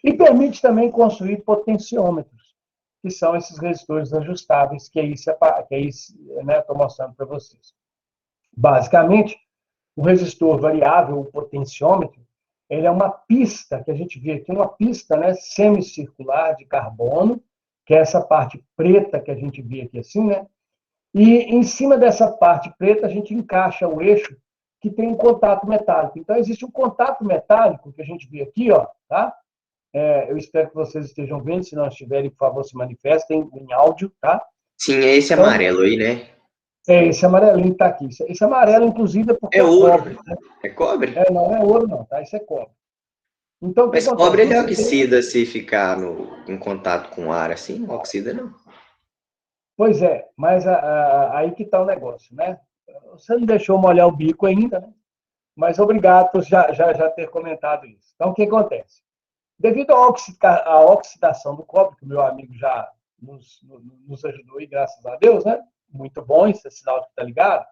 E permite também construir potenciômetros, que são esses resistores ajustáveis, que aí estou mostrando para vocês. Basicamente, o resistor variável, o potenciômetro, ele é uma pista, que a gente vê aqui, uma pista, né, semicircular de carbono, que é essa parte preta que a gente vê aqui assim, né? E em cima dessa parte preta a gente encaixa o eixo que tem um contato metálico. Então, existe um contato metálico que a gente vê aqui, ó, tá? Eu espero que vocês estejam vendo, se não estiverem, por favor, se manifestem em áudio, tá? Sim, é esse Então, amarelo aí, né? Esse amarelinho que está aqui. Esse amarelo, inclusive, é porque É é ouro. cobre. Né? É cobre? Não é ouro, não, tá? Isso é cobre. Então, o que Mas acontece? cobre ele Você oxida se ficar em contato com ar assim, não oxida não. Pois é, mas aí que está o negócio, né? Você não deixou molhar o bico ainda, né? Mas obrigado por já ter comentado isso. Então, o que acontece? Devido à oxidação do cobre, que o meu amigo já nos ajudou, e graças a Deus, né? Muito bom, esse é sinal de que está ligado.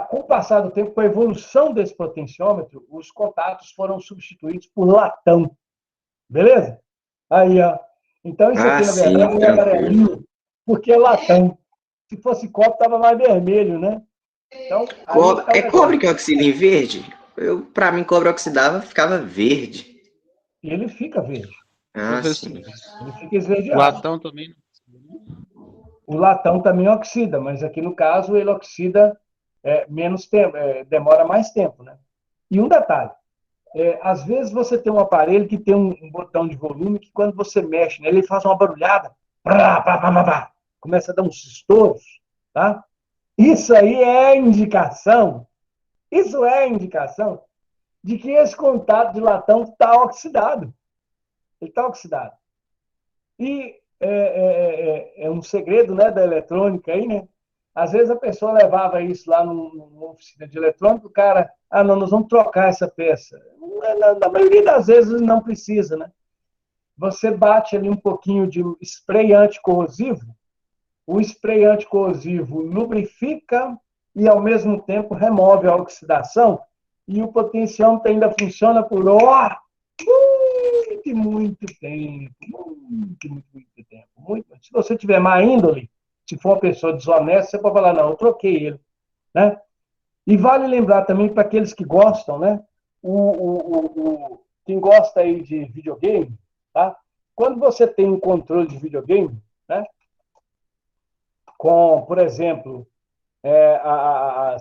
Com o passar do tempo, com a evolução desse potenciômetro, os contatos foram substituídos por latão. Beleza? Aí, ó. Então, isso aqui, na Sim, verdade, é tranquilo. amarelinho, porque é latão. Se fosse cobre, estava mais vermelho, né? Então, É cobre que oxida em verde? Para mim, cobre oxidava, ficava verde. E ele fica verde. Sim. Ele fica esverdeado. Latão também. O latão também oxida, mas aqui no caso ele oxida menos tempo, demora mais tempo, né? E um detalhe, às vezes você tem um aparelho que tem um botão de volume que quando você mexe nele, ele faz uma barulhada, começa a dar uns estouros, tá? Isso aí isso é indicação de que esse contato de latão está oxidado. Ele está oxidado. E é um segredo, né, da eletrônica aí, né? Às vezes a pessoa levava isso lá numa oficina de eletrônica, o cara, não, nós vamos trocar essa peça. Na maioria das vezes não precisa, né? Você bate ali um pouquinho de spray anticorrosivo, o spray anticorrosivo lubrifica e, ao mesmo tempo, remove a oxidação, e o potenciômetro ainda funciona por muito tempo. Muito tempo. Se você tiver má índole, se for uma pessoa desonesta, você pode falar, não, eu troquei ele. Né? E vale lembrar também para aqueles que gostam, né? Quem gosta aí de videogame, tá? Quando você tem um controle de videogame, né? Com, por exemplo, a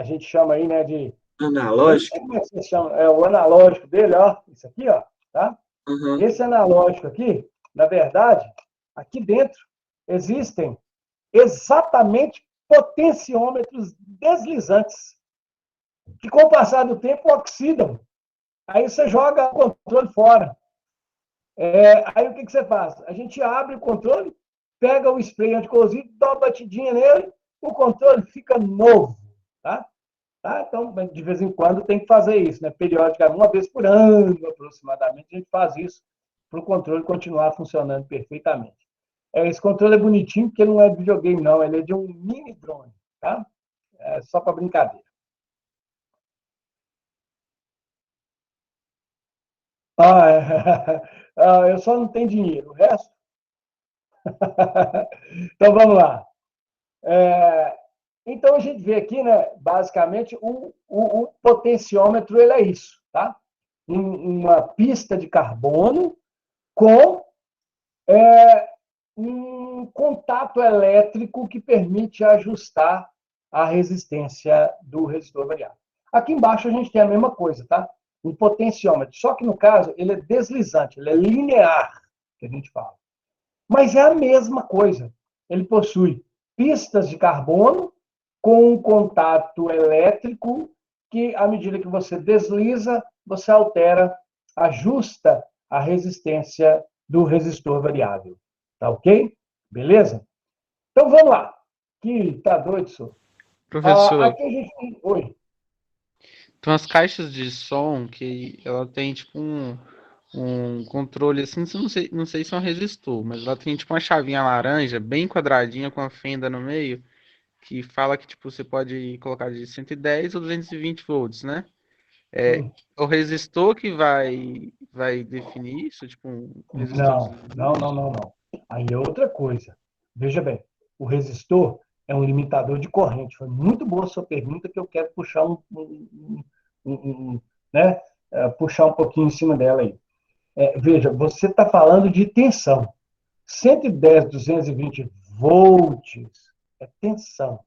gente chama aí, né, de... Analógico? Como é que você chama? O analógico dele, ó, isso aqui, ó, tá? Uhum. Esse analógico aqui, na verdade, aqui dentro existem exatamente potenciômetros deslizantes, que com o passar do tempo oxidam. Aí você joga o controle fora. Aí o que você faz? A gente abre o controle, pega o spray anticorrosivo, dá uma batidinha nele, o controle fica novo. Tá? Então, de vez em quando tem que fazer isso, né? Periodicamente, uma vez por ano, aproximadamente, a gente faz isso para o controle continuar funcionando perfeitamente. Esse controle é bonitinho, porque não é de videogame, não. Ele é de um mini drone, tá? É só para brincadeira. Eu só não tenho dinheiro. O resto? Então, vamos lá. Então, a gente vê aqui, né, basicamente, o potenciômetro ele é isso, tá? Uma pista de carbono com um contato elétrico que permite ajustar a resistência do resistor variável. Aqui embaixo a gente tem a mesma coisa, tá? Um potenciômetro. Só que, no caso, ele é deslizante, ele é linear, que a gente fala. Mas é a mesma coisa. Ele possui pistas de carbono com um contato elétrico que, à medida que você desliza, você altera, ajusta a resistência do resistor variável. Tá ok? Beleza? Então, vamos lá. Que tá doido, senhor? Professor, Aqui a gente tem... Oi. tem umas caixas de som que ela tem tipo um controle assim, não sei se é um resistor, mas ela tem tipo uma chavinha laranja, bem quadradinha, com a fenda no meio, que fala que tipo você pode colocar de 110 ou 220 volts, né? É o resistor que vai definir isso, tipo um resistor Não. deslizante? Aí é outra coisa. Veja bem, o resistor é um limitador de corrente. Foi muito boa a sua pergunta, que eu quero puxar né? Puxar um pouquinho em cima dela aí. Veja, você está falando de tensão. 110, 220 volts é tensão.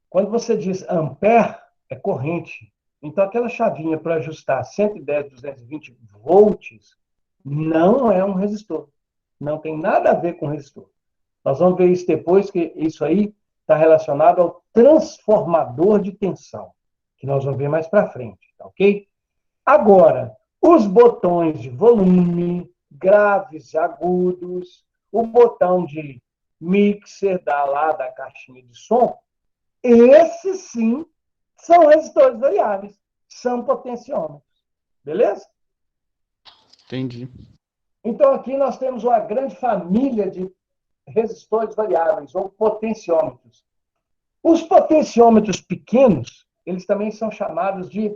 Quando você diz ampere, é corrente. Então, aquela chavinha para ajustar 110, 220 volts não é um resistor. Não tem nada a ver com resistor. Nós vamos ver isso depois, que isso aí está relacionado ao transformador de tensão, que nós vamos ver mais para frente, tá ok? Agora, os botões de volume, graves, agudos, o botão de mixer da caixinha de som, esses sim são resistores variáveis, são potenciômetros. Beleza? Entendi. Então, aqui nós temos uma grande família de resistores variáveis, ou potenciômetros. Os potenciômetros pequenos, eles também são chamados de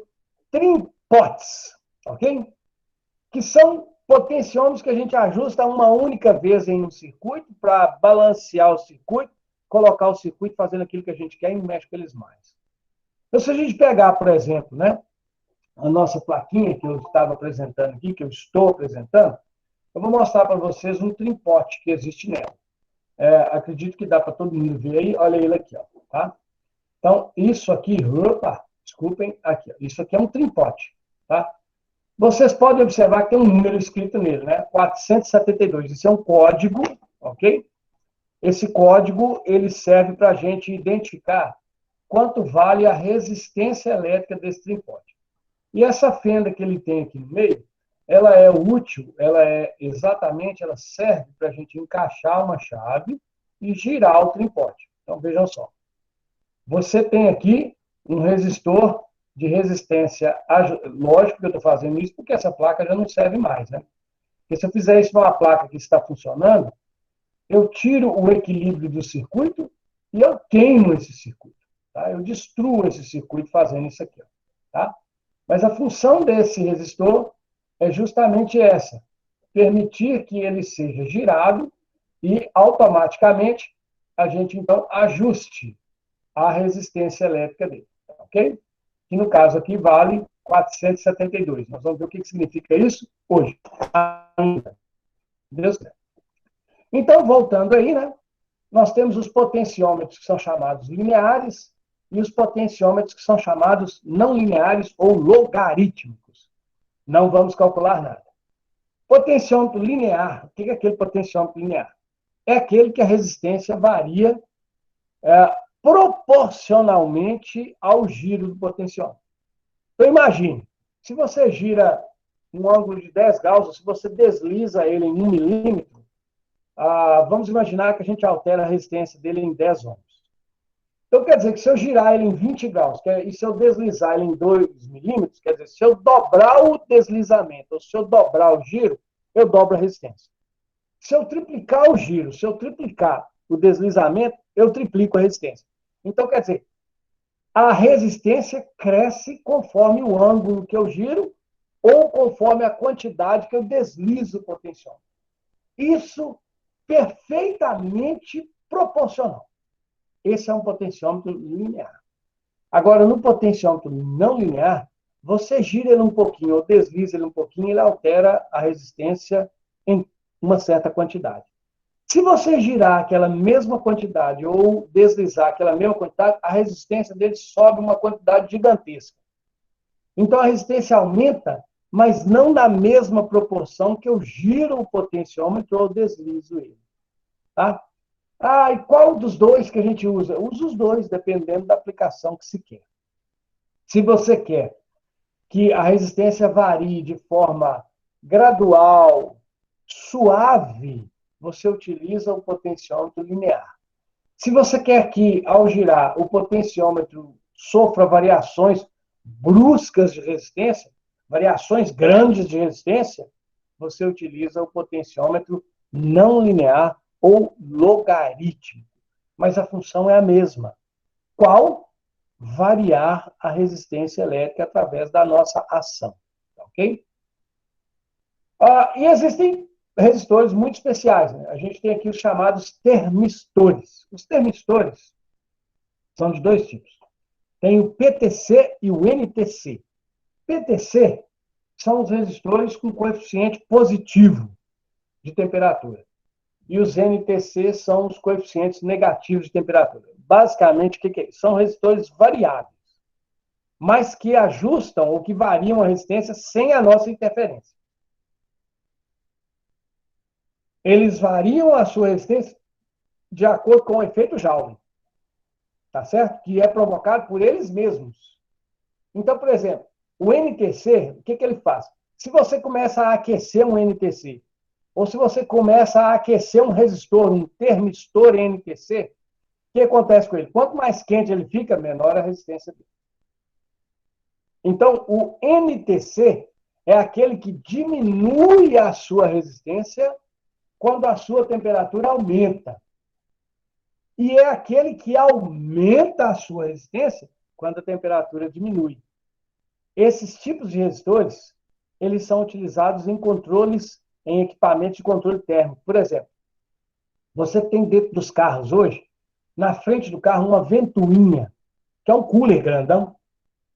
trimpots, ok? Que são potenciômetros que a gente ajusta uma única vez em um circuito para balancear o circuito, colocar o circuito fazendo aquilo que a gente quer e não mexe com eles mais. Então, se a gente pegar, por exemplo, né, a nossa plaquinha que eu estava apresentando aqui, que eu estou apresentando, eu vou mostrar para vocês um trimpote que existe nela. Acredito que dá para todo mundo ver aí. Olha ele aqui, ó, tá? Então, isso aqui, opa, desculpem, aqui. Isso aqui é um trimpote, tá? Vocês podem observar que tem um número escrito nele, né? 472. Isso é um código, ok? Esse código, ele serve para a gente identificar quanto vale a resistência elétrica desse trimpote. E essa fenda que ele tem aqui no meio, ela é útil, ela serve para a gente encaixar uma chave e girar o trimpote. Então, vejam só. Você tem aqui um resistor de resistência. Lógico que eu estou fazendo isso porque essa placa já não serve mais, né? Porque se eu fizer isso numa placa que está funcionando, eu tiro o equilíbrio do circuito e eu queimo esse circuito. Tá? Eu destruo esse circuito fazendo isso aqui. Tá? Mas a função desse resistor é justamente essa: permitir que ele seja girado e automaticamente a gente, então, ajuste a resistência elétrica dele. Ok? Que no caso aqui vale 472. Nós vamos ver o que significa isso hoje. Deus quer. Então, voltando aí, né? Nós temos os potenciômetros que são chamados lineares e os potenciômetros que são chamados não lineares ou logarítmicos. Não vamos calcular nada. Potenciômetro linear, o que é aquele potenciômetro linear? É aquele que a resistência varia proporcionalmente ao giro do potenciômetro. Então, imagine, se você gira um ângulo de 10 graus, ou se você desliza ele em 1 milímetro, vamos imaginar que a gente altera a resistência dele em 10 ohms. Então, quer dizer que se eu girar ele em 20 graus, e se eu deslizar ele em 2 milímetros, quer dizer, se eu dobrar o deslizamento, ou se eu dobrar o giro, eu dobro a resistência. Se eu triplicar o giro, se eu triplicar o deslizamento, eu triplico a resistência. Então, quer dizer, a resistência cresce conforme o ângulo que eu giro ou conforme a quantidade que eu deslizo o potenciômetro. Isso perfeitamente proporcional. Esse é um potenciômetro linear. Agora, no potenciômetro não linear, você gira ele um pouquinho ou desliza ele um pouquinho, ele altera a resistência em uma certa quantidade. Se você girar aquela mesma quantidade ou deslizar aquela mesma quantidade, a resistência dele sobe uma quantidade gigantesca. Então, a resistência aumenta, mas não na mesma proporção que eu giro o potenciômetro ou deslizo ele. Tá? E qual dos dois que a gente usa? Usa os dois, dependendo da aplicação que se quer. Se você quer que a resistência varie de forma gradual, suave, você utiliza o potenciômetro linear. Se você quer que, ao girar, o potenciômetro sofra variações bruscas de resistência, variações grandes de resistência, você utiliza o potenciômetro não linear ou logarítmico. Mas a função é a mesma. Qual? Variar a resistência elétrica através da nossa ação. Ok? E existem resistores muito especiais. Né? A gente tem aqui os chamados termistores. Os termistores são de dois tipos. Tem o PTC e o NTC. PTC são os resistores com coeficiente positivo de temperatura. E os NTC são os coeficientes negativos de temperatura. Basicamente, o que é isso? São resistores variáveis, mas que ajustam ou que variam a resistência sem a nossa interferência. Eles variam a sua resistência de acordo com o efeito Joule, tá certo? Que é provocado por eles mesmos. Então, por exemplo, o NTC, o que ele faz? Se você começa a aquecer um NTC, ou se você começa a aquecer um resistor, um termistor NTC, o que acontece com ele? Quanto mais quente ele fica, menor a resistência dele. Então, o NTC é aquele que diminui a sua resistência quando a sua temperatura aumenta. E é aquele que aumenta a sua resistência quando a temperatura diminui. Esses tipos de resistores, eles são utilizados em controles, em equipamentos de controle térmico. Por exemplo, você tem dentro dos carros hoje, na frente do carro, uma ventoinha, que é um cooler grandão,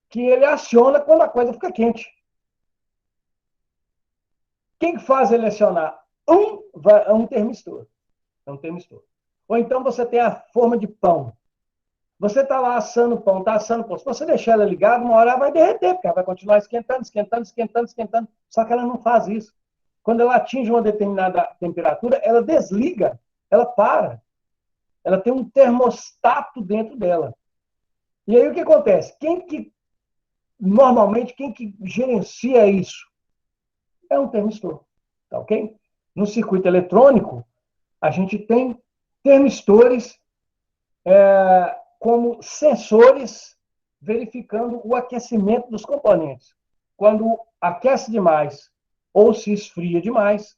que ele aciona quando a coisa fica quente. Quem faz ele acionar? Um termistor. É um termistor. Ou então você tem a forma de pão. Você está lá assando pão, está assando pão. Se você deixar ela ligada, uma hora ela vai derreter, porque ela vai continuar esquentando, esquentando, esquentando, esquentando. Só que ela não faz isso. Quando ela atinge uma determinada temperatura, ela desliga, ela para. Ela tem um termostato dentro dela. E aí o que acontece? Normalmente, quem que gerencia isso? É um termistor. Tá ok? No circuito eletrônico, a gente tem termistores como sensores verificando o aquecimento dos componentes. Quando aquece demais ou se esfria demais,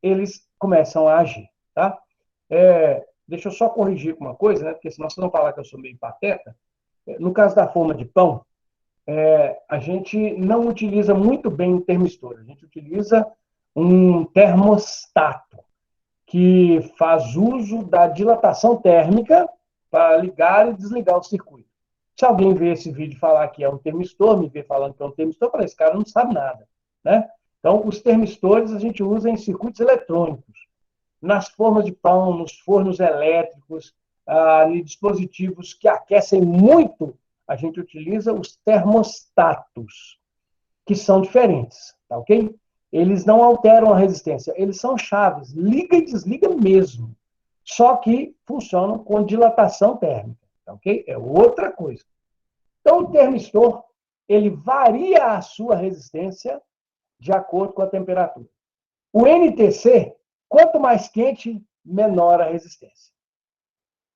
eles começam a agir. Tá? Deixa eu só corrigir uma coisa, né? Porque senão vocês vão falar que eu sou meio pateta. No caso da forma de pão, a gente não utiliza muito bem o termistor. A gente utiliza um termostato, que faz uso da dilatação térmica para ligar e desligar o circuito. Se alguém vê esse vídeo falar que é um termistor, me vê falando que é um termistor, eu falo, esse cara não sabe nada. Né? Então, os termistores a gente usa em circuitos eletrônicos, nas formas de pão, nos fornos elétricos, em dispositivos que aquecem muito, a gente utiliza os termostatos, que são diferentes, tá ok? Eles não alteram a resistência, eles são chaves, liga e desliga mesmo, só que funcionam com dilatação térmica, tá ok? É outra coisa. Então, o termistor, ele varia a sua resistência de acordo com a temperatura. O NTC, quanto mais quente, menor a resistência.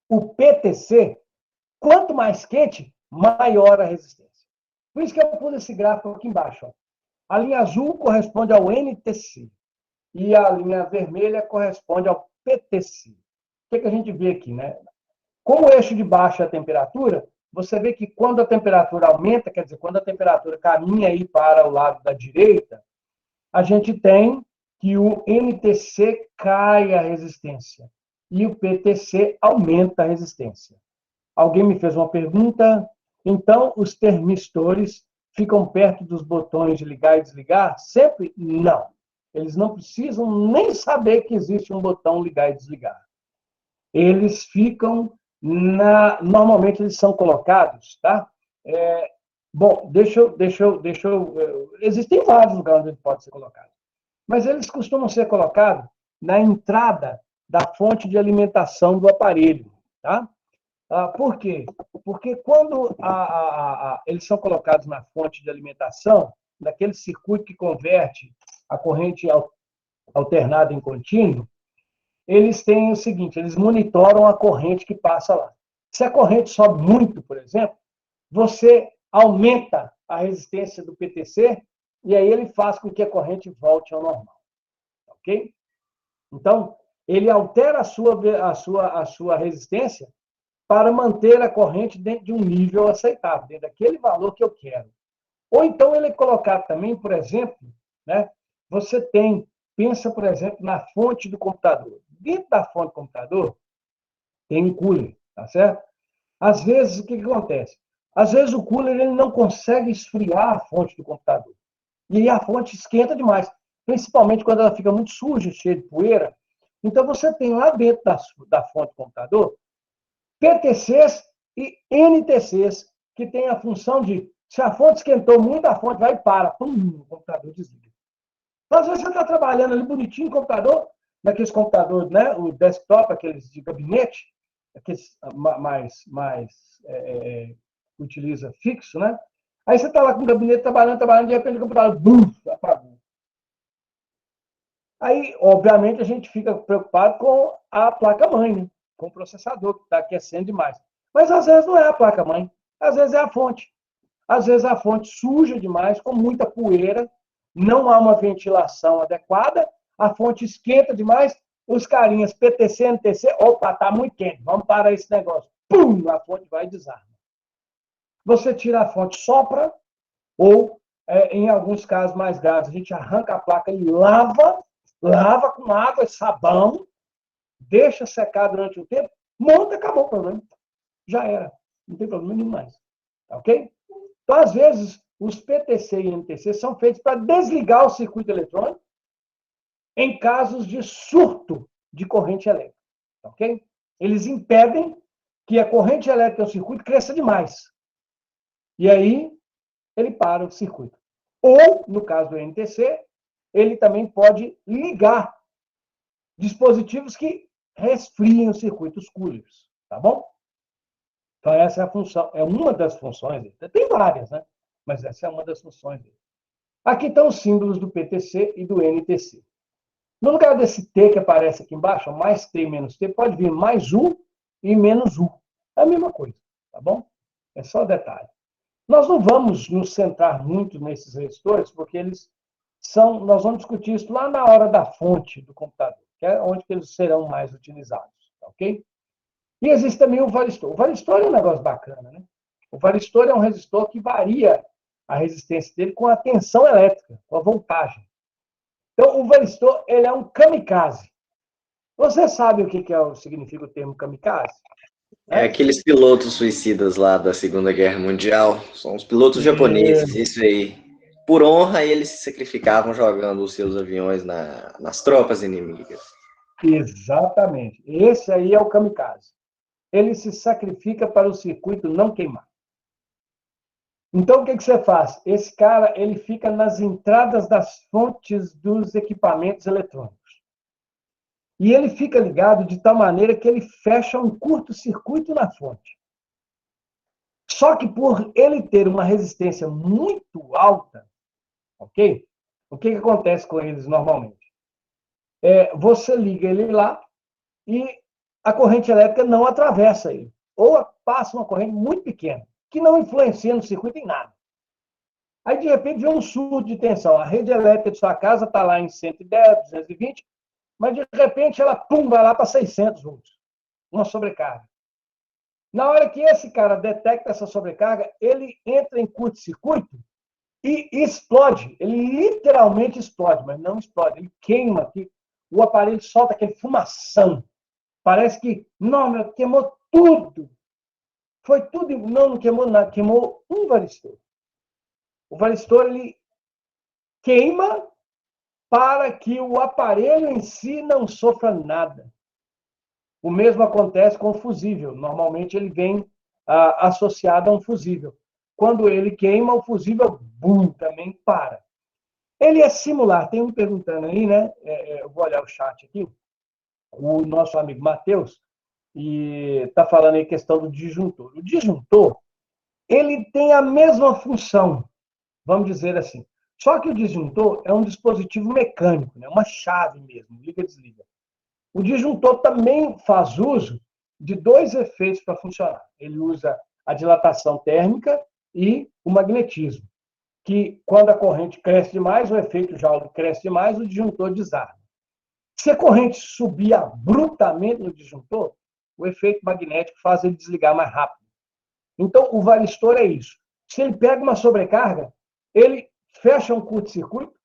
O PTC, quanto mais quente, maior a resistência. Por isso que eu pus esse gráfico aqui embaixo. Ó. A linha azul corresponde ao NTC e a linha vermelha corresponde ao PTC. O que a gente vê aqui, né? Como o eixo de baixo é a temperatura, você vê que quando a temperatura aumenta, quer dizer, quando a temperatura caminha aí para o lado da direita, a gente tem que o NTC cai a resistência e o PTC aumenta a resistência. Alguém me fez uma pergunta, então os termistores ficam perto dos botões de ligar e desligar? Sempre? Não. Eles não precisam nem saber que existe um botão ligar e desligar. Eles ficam normalmente eles são colocados, tá? Bom, existem vários lugares onde ele pode ser colocado, mas eles costumam ser colocados na entrada da fonte de alimentação do aparelho, tá? Por quê? Porque quando eles são colocados na fonte de alimentação, naquele circuito que converte a corrente alternada em contínuo, eles têm o seguinte, eles monitoram a corrente que passa lá. Se a corrente sobe muito, por exemplo, você aumenta a resistência do PTC e aí ele faz com que a corrente volte ao normal. Ok? Então, ele altera a sua resistência para manter a corrente dentro de um nível aceitável, dentro daquele valor que eu quero. Ou então ele colocar também, por exemplo, né, você pensa, por exemplo, na fonte do computador. Dentro da fonte do computador tem um cooler, tá certo? Às vezes, o que acontece? Às vezes o cooler ele não consegue esfriar a fonte do computador. E aí a fonte esquenta demais, principalmente quando ela fica muito suja, cheia de poeira. Então você tem lá dentro da fonte do computador PTCs e NTCs, que tem a função de, se a fonte esquentou muito, a fonte vai e para. Pum, o computador desliga. Às vezes você está trabalhando ali bonitinho no computador, naqueles computadores, né? O desktop, aqueles de gabinete, aqueles utiliza fixo, né? Aí você está lá com o gabinete trabalhando, de repente o computador apagou. Aí, obviamente, a gente fica preocupado com a placa-mãe, né? Com o processador, que está aquecendo demais. Mas, às vezes, não é a placa-mãe. Às vezes, é a fonte. Às vezes, a fonte suja demais, com muita poeira, não há uma ventilação adequada, a fonte esquenta demais, os carinhas PTC, NTC, opa, está muito quente, vamos parar esse negócio. Pum, a fonte vai e desarma. Você tira a fonte, sopra, ou, em alguns casos mais graves, a gente arranca a placa e lava com água e sabão, deixa secar durante um tempo, monta, acabou o problema. Já era. Não tem problema nenhum mais. Ok? Então, às vezes, os PTC e NTC são feitos para desligar o circuito eletrônico em casos de surto de corrente elétrica. Ok? Eles impedem que a corrente elétrica do circuito cresça demais. E aí, ele para o circuito. Ou, no caso do NTC, ele também pode ligar dispositivos que resfriem os circuitos coolers, tá bom? Então, essa é a função, é uma das funções dele. Tem várias, né? Mas essa é uma das funções dele. Aqui estão os símbolos do PTC e do NTC. No lugar desse T que aparece aqui embaixo, mais T e menos T, pode vir mais U e menos U. É a mesma coisa, tá bom? É só detalhe. Nós não vamos nos centrar muito nesses resistores, porque eles são, nós vamos discutir isso lá na hora da fonte do computador, que é onde que eles serão mais utilizados, ok? E existe também o varistor. O varistor é um negócio bacana, né? O varistor é um resistor que varia a resistência dele com a tensão elétrica, com a voltagem. Então, o varistor, ele é um kamikaze. Você sabe o que significa o termo kamikaze? É aqueles pilotos suicidas lá da Segunda Guerra Mundial. São os pilotos japoneses, isso aí. Por honra, eles se sacrificavam jogando os seus aviões nas tropas inimigas. Exatamente. Esse aí é o kamikaze. Ele se sacrifica para o circuito não queimar. Então, o que você faz? Esse cara, ele fica nas entradas das fontes dos equipamentos eletrônicos. E ele fica ligado de tal maneira que ele fecha um curto-circuito na fonte. Só que por ele ter uma resistência muito alta, ok? O que acontece com eles normalmente? Você liga ele lá e a corrente elétrica não atravessa ele. Ou passa uma corrente muito pequena, que não influencia no circuito em nada. Aí, de repente, vem um surto de tensão. A rede elétrica de sua casa está lá em 110, 220, mas, de repente, ela vai lá para 600 volts. Uma sobrecarga. Na hora que esse cara detecta essa sobrecarga, ele entra em curto-circuito e explode. Ele literalmente explode, mas não explode. Ele queima aqui. O aparelho solta aquele fumação. Parece que, não, queimou tudo. Foi tudo. Não queimou nada. Queimou um varistor. O varistor, ele queima para que o aparelho em si não sofra nada. O mesmo acontece com o fusível. Normalmente ele vem associado a um fusível. Quando ele queima, o fusível, bum, também para. Ele é similar. Tem um perguntando aí, né? Eu vou olhar o chat aqui. O nosso amigo Matheus está falando aí a questão do disjuntor. O disjuntor, ele tem a mesma função, vamos dizer assim. Só que o disjuntor é um dispositivo mecânico, né? Uma chave mesmo, liga e desliga. O disjuntor também faz uso de dois efeitos para funcionar. Ele usa a dilatação térmica e o magnetismo, que quando a corrente cresce demais, o efeito Joule cresce demais, o disjuntor desarma. Se a corrente subir abruptamente no disjuntor, o efeito magnético faz ele desligar mais rápido. Então, o varistor é isso. Se ele pega uma sobrecarga, ele fecha um curto-circuito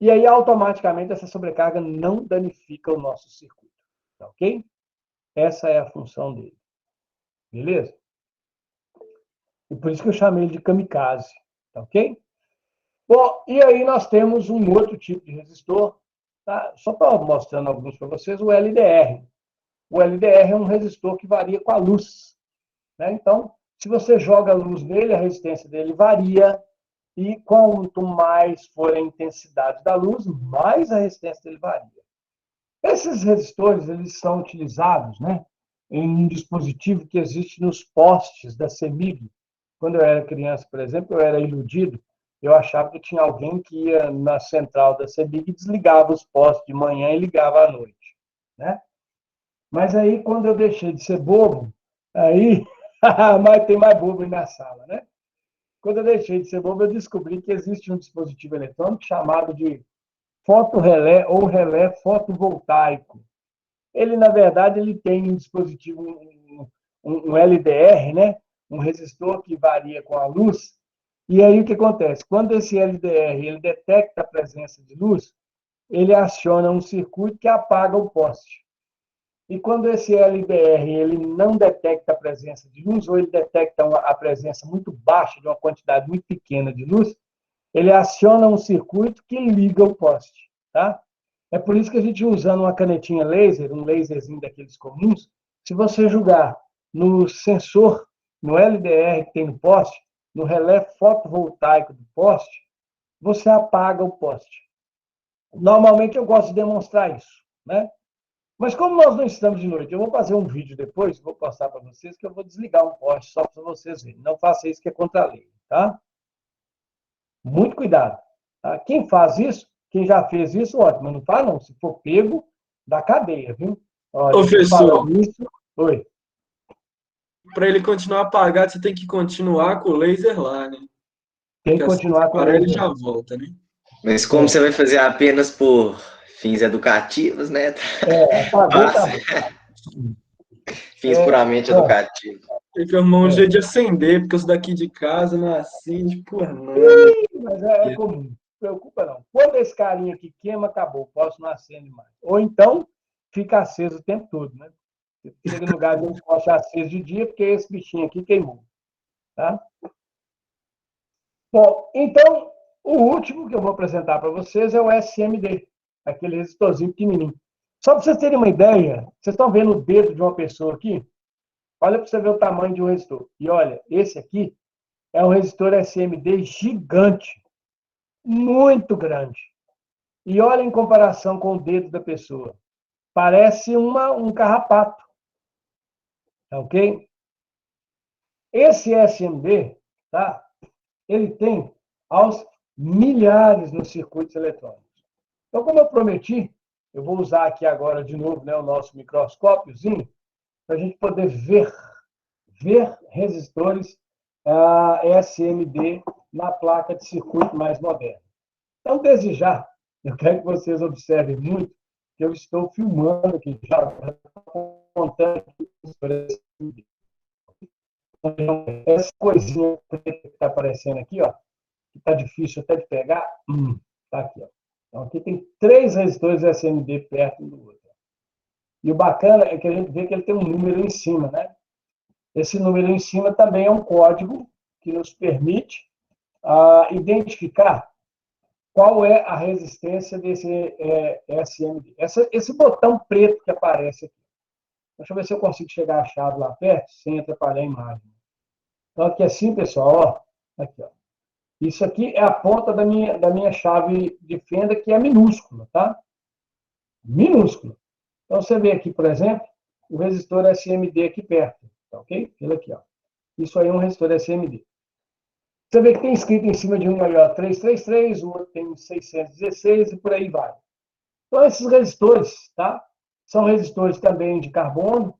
e aí, automaticamente, essa sobrecarga não danifica o nosso circuito. Tá ok? Essa é a função dele. Beleza? E por isso que eu chamei ele de kamikaze. Tá ok? Bom, e aí nós temos um outro tipo de resistor. Tá? Só para mostrando alguns para vocês, o LDR. O LDR é um resistor que varia com a luz. Né? Então, se você joga a luz nele, a resistência dele varia. E quanto mais for a intensidade da luz, mais a resistência dele varia. Esses resistores, eles são utilizados, né, em um dispositivo que existe nos postes da CEMIG. Quando eu era criança, por exemplo, eu era iludido. Eu achava que tinha alguém que ia na central da CEMIG e desligava os postes de manhã e ligava à noite. Né? Mas aí, quando eu deixei de ser bobo, aí mas tem mais bobo aí na sala, né? Quando eu deixei de ser bobo, eu descobri que existe um dispositivo eletrônico chamado de fotorrelé ou relé fotovoltaico. Ele, na verdade, ele tem um dispositivo, um LDR, né? Um resistor que varia com a luz. E aí o que acontece? Quando esse LDR ele detecta a presença de luz, ele aciona um circuito que apaga o poste. E quando esse LDR ele não detecta a presença de luz, ou ele detecta a presença muito baixa de uma quantidade muito pequena de luz, ele aciona um circuito que liga o poste. Tá? É por isso que a gente, usando uma canetinha laser, um laserzinho daqueles comuns, se você jogar no sensor, no LDR que tem no poste, no relé fotovoltaico do poste, você apaga o poste. Normalmente eu gosto de demonstrar isso, né? Mas como nós não estamos de noite, eu vou fazer um vídeo depois, vou passar para vocês, que eu vou desligar um poste só para vocês verem. Não faça isso que é contra a lei, tá? Muito cuidado. Tá? Quem faz isso, quem já fez isso, ótimo, mas não faz não. Se for pego, dá cadeia, viu? Olha, Professor, isso. Oi. para ele continuar apagado, você tem que continuar com o laser lá, né? Tem que Porque assim, continuar com o para ele laser. já volta, né? Mas como você vai fazer apenas por fins educativos, né? Apagou, tá Passa. bom. Fins puramente Bom, educativos. Tem que arrumar um jeito de acender, porque os daqui de casa não acende por nada. mas é comum, não se preocupa não. Quando esse carinha aqui queima, acabou, posso não acender mais. Ou então, fica aceso o tempo todo, né? Você chega no lugar de um poste aceso de dia, porque esse bichinho aqui queimou. Tá? Bom, então, o último que eu vou apresentar para vocês é o SMD, aquele resistorzinho pequenininho. Só para vocês terem uma ideia, vocês estão vendo o dedo de uma pessoa aqui? Olha para você ver o tamanho de um resistor. E olha, esse aqui é um resistor SMD gigante, muito grande. E olha em comparação com o dedo da pessoa. Parece um carrapato. Ok? Esse SMD, tá? Ele tem aos milhares nos circuitos eletrônicos. Então, como eu prometi, eu vou usar aqui agora de novo, né, o nosso microscópiozinho para a gente poder ver resistores SMD na placa de circuito mais moderna. Então, desde já, eu quero que vocês observem muito que eu estou filmando aqui já, contando aqui sobre SMD. Essa coisinha que está aparecendo aqui, ó, que está difícil até de pegar, está aqui. Ó. Então, aqui tem 3 resistores SMD perto um do outro. E o bacana é que a gente vê que ele tem um número em cima, né? Esse número em cima também é um código que nos permite identificar qual é a resistência desse SMD. Esse botão preto que aparece aqui. Deixa eu ver se eu consigo chegar a chave lá perto, sem atrapalhar a imagem. Então, aqui assim, pessoal, ó, aqui, ó. Isso aqui é a ponta da minha chave de fenda, que é minúscula, tá? Minúscula. Então, você vê aqui, por exemplo, o resistor SMD aqui perto, tá ok? Ele aqui, ó. Isso aí é um resistor SMD. Você vê que tem escrito em cima de um aí, ó, 333, o outro tem 616 e por aí vai. Então, esses resistores, tá? São resistores também de carbono,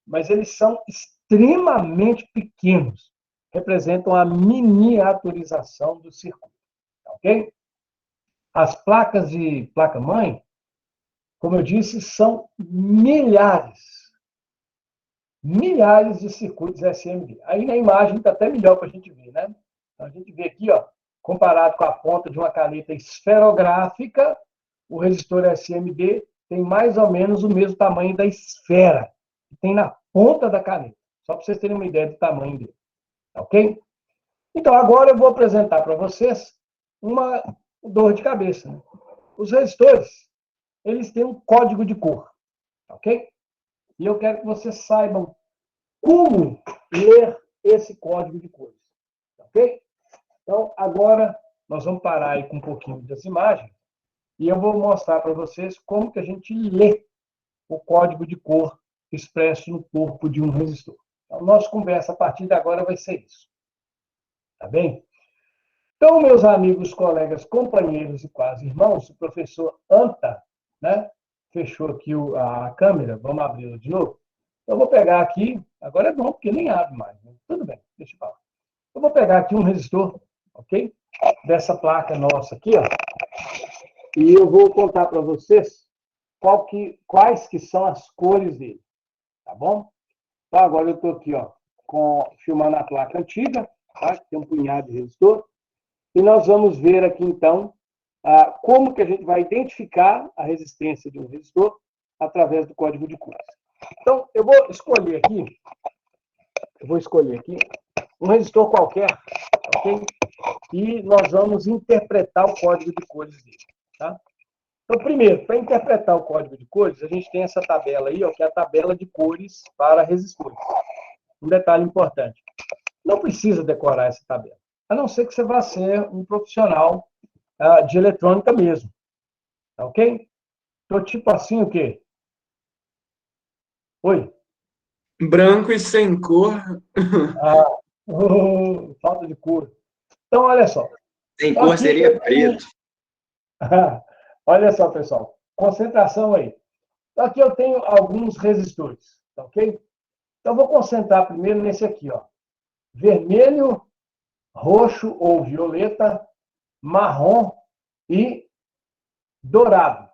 mas eles são extremamente pequenos. Representam a miniaturização do circuito. Ok? As placas de placa-mãe, como eu disse, são milhares de circuitos SMD. Aí na imagem está até melhor para a gente ver, né? Então, a gente vê aqui, ó, comparado com a ponta de uma caneta esferográfica, o resistor SMD tem mais ou menos o mesmo tamanho da esfera que tem na ponta da caneta. Só para vocês terem uma ideia do tamanho dele. Ok? Então, agora eu vou apresentar para vocês uma dor de cabeça. Né? Os resistores, eles têm um código de cor. Ok? E eu quero que vocês saibam como ler esse código de cores. Ok? Então, agora, nós vamos parar aí com um pouquinho das imagens e eu vou mostrar para vocês como que a gente lê o código de cor expresso no corpo de um resistor. Então, nossa conversa a partir de agora vai ser isso. Tá bem? Então, meus amigos, colegas, companheiros e quase irmãos, o professor Anta, né, fechou aqui a câmera, vamos abri-la de novo. Eu vou pegar aqui, agora é bom porque nem abre mais, né? Tudo bem, deixa eu falar. Eu vou pegar aqui um resistor, ok? Dessa placa nossa aqui, ó. E eu vou contar para vocês quais que são as cores dele, tá bom? Então, agora eu estou aqui, ó, filmando a placa antiga, tá? Que tem um punhado de resistor. E nós vamos ver aqui, então, como que a gente vai identificar a resistência de um resistor através do código de cores. Então, eu vou escolher aqui um resistor qualquer, ok? E nós vamos interpretar o código de cores dele, tá? Então, primeiro, para interpretar o código de cores, a gente tem essa tabela aí, ó, que é a tabela de cores para resistores. um detalhe importante. Não precisa decorar essa tabela, a não ser que você vá ser um profissional de eletrônica mesmo. Tá ok? Tô tipo assim o quê? Oi? Branco e sem cor. Falta de cor. Então, olha só. Sem Então, cor aqui seria eu tenho... preto. Olha só, pessoal. Concentração aí. Então, aqui eu tenho alguns resistores. Tá ok? Então, vou concentrar primeiro nesse aqui, ó. Vermelho, roxo ou violeta, marrom e dourado.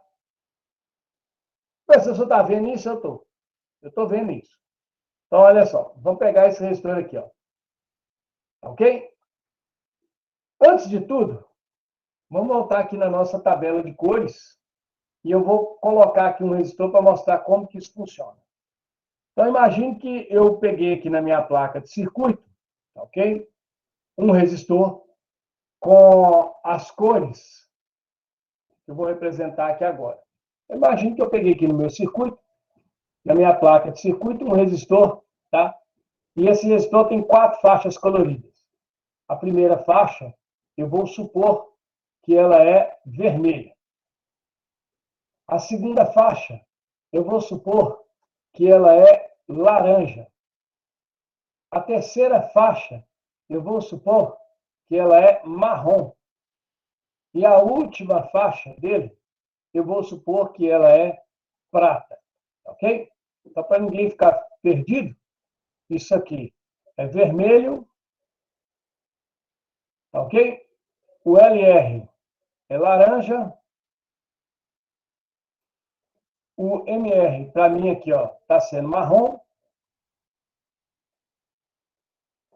Mas se você está vendo isso, eu estou. Eu estou vendo isso. Então, olha só. Vamos pegar esse resistor aqui, ó. Ok? Antes de tudo, vamos voltar aqui na nossa tabela de cores e eu vou colocar aqui um resistor para mostrar como que isso funciona. Então, imagine que eu peguei aqui na minha placa de circuito, ok? Um resistor com as cores que eu vou representar aqui agora. Imagine que eu peguei aqui no meu circuito, na minha placa de circuito, um resistor, tá? E esse resistor tem 4 faixas coloridas. A primeira faixa, eu vou supor que ela é vermelha. A segunda faixa, eu vou supor que ela é laranja. A terceira faixa, eu vou supor que ela é marrom. E a última faixa dele, eu vou supor que ela é prata. Ok? Então, para ninguém ficar perdido, isso aqui é vermelho. Ok? O LR é laranja. O MR, para mim, aqui, ó, está sendo marrom.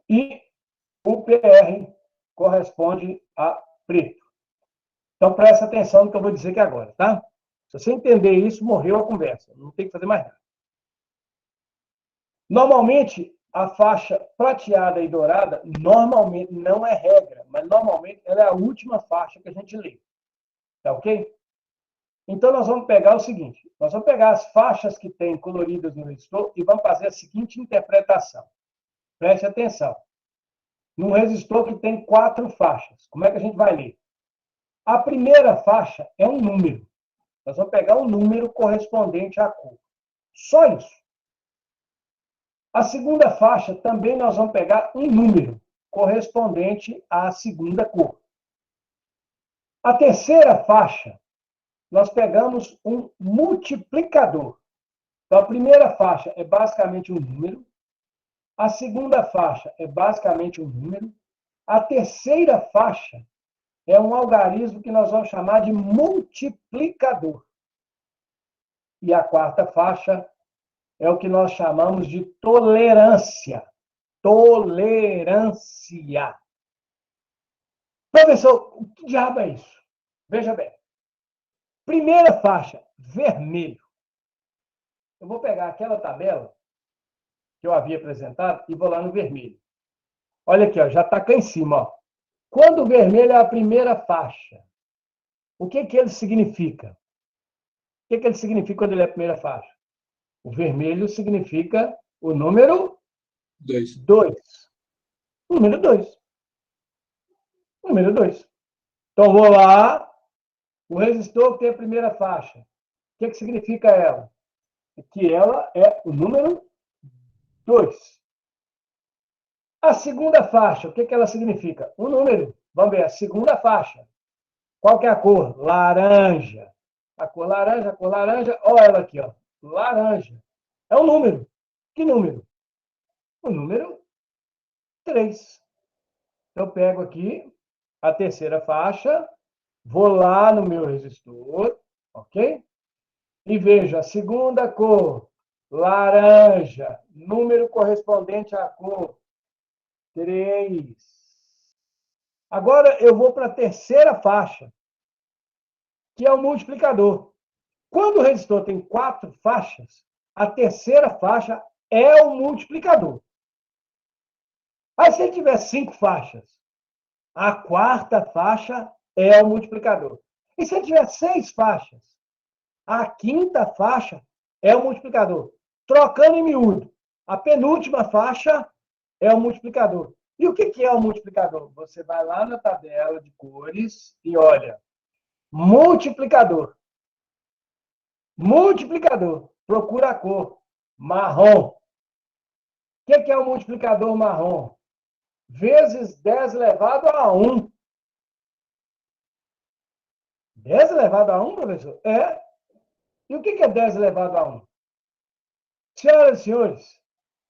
E o PR corresponde a preto. Então, presta atenção no que eu vou dizer aqui agora, tá? Se você entender isso, morreu a conversa. Não tem que fazer mais nada. Normalmente, a faixa prateada e dourada, normalmente, não é regra, mas normalmente ela é a última faixa que a gente lê. Tá ok? Então, nós vamos pegar o seguinte. Nós vamos pegar as faixas que tem coloridas no resistor e vamos fazer a seguinte interpretação. Preste atenção. Num resistor que tem 4 faixas, como é que a gente vai ler? A primeira faixa é um número. Nós vamos pegar o número correspondente à cor. Só isso. A segunda faixa também nós vamos pegar um número correspondente à segunda cor. A terceira faixa, nós pegamos um multiplicador. Então, a primeira faixa é basicamente um número. A segunda faixa é basicamente um número. A terceira faixa é um algarismo que nós vamos chamar de multiplicador. E a quarta faixa é o que nós chamamos de tolerância. Tolerância. Professor, o que diabo é isso? Veja bem. Primeira faixa, vermelho. Eu vou pegar aquela tabela que eu havia apresentado e vou lá no vermelho. Olha aqui, ó, já está cá em cima. Ó. Quando o vermelho é a primeira faixa, o que ele significa? O que ele significa quando ele é a primeira faixa? O vermelho significa o número 2. Número 2. Número 2. Então, vou lá, o resistor que tem a primeira faixa. O que significa ela? Que ela é o número 2. A segunda faixa, o que ela significa? O número. Vamos ver, a segunda faixa. Qual que é a cor? Laranja. A cor laranja, olha ela aqui, ó. Laranja. É um número. Que número? O número 3. Eu pego aqui a terceira faixa, vou lá no meu resistor, ok? E vejo a segunda cor, laranja, número correspondente à cor 3. Agora eu vou para a terceira faixa, que é o multiplicador. Quando o resistor tem 4 faixas, a terceira faixa é o multiplicador. Aí, se ele tiver 5 faixas, a quarta faixa é o multiplicador. E se ele tiver 6 faixas, a quinta faixa é o multiplicador. Trocando em miúdo, A penúltima faixa é o multiplicador. E o que é o multiplicador? Você vai lá na tabela de cores e olha. Multiplicador. Multiplicador. Procura a cor. Marrom. O que é o multiplicador marrom? Vezes 10 elevado a 1. 10 elevado a 1, professor? É. E o que é 10 elevado a 1? Senhoras e senhores,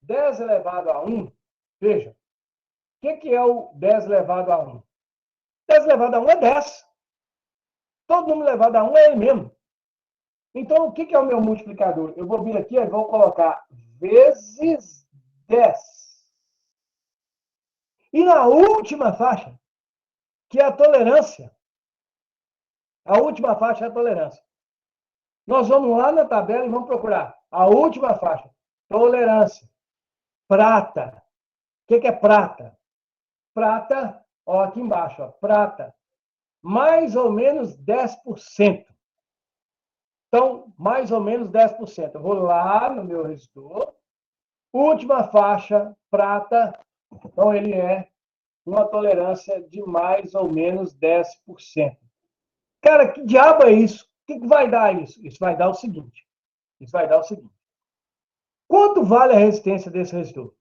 10 elevado a 1, veja, o que é o 10 elevado a 1? 10 elevado a 1 é 10. Todo número elevado a 1 é ele mesmo. Então, o que é o meu multiplicador? Eu vou vir aqui e vou colocar vezes 10. E na última faixa, que é a tolerância, a última faixa é a tolerância. Nós vamos lá na tabela e vamos procurar a última faixa, tolerância, prata. O que é prata? Prata, ó, aqui embaixo, ó, prata, mais ou menos 10%. Então, mais ou menos 10%. Eu vou lá no meu resistor, última faixa, prata, então ele é uma tolerância de mais ou menos 10%. Cara, que diabo é isso? O que vai dar isso? Isso vai dar o seguinte. Quanto vale a resistência desse resistor?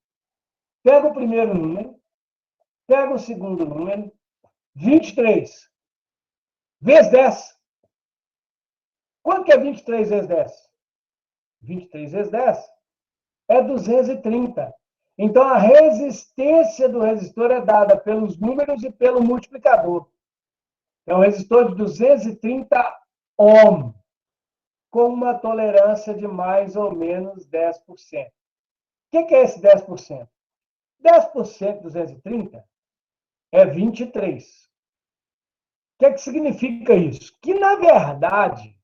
Pega o primeiro número, pega o segundo número, 23 vezes 10. Quanto que é 23 vezes 10? 23 vezes 10 é 230. Então, a resistência do resistor é dada pelos números e pelo multiplicador. É um resistor de 230 ohm, com uma tolerância de mais ou menos 10%. O que é esse 10%? 10% de 230 é 23. O que significa isso? Que, na verdade,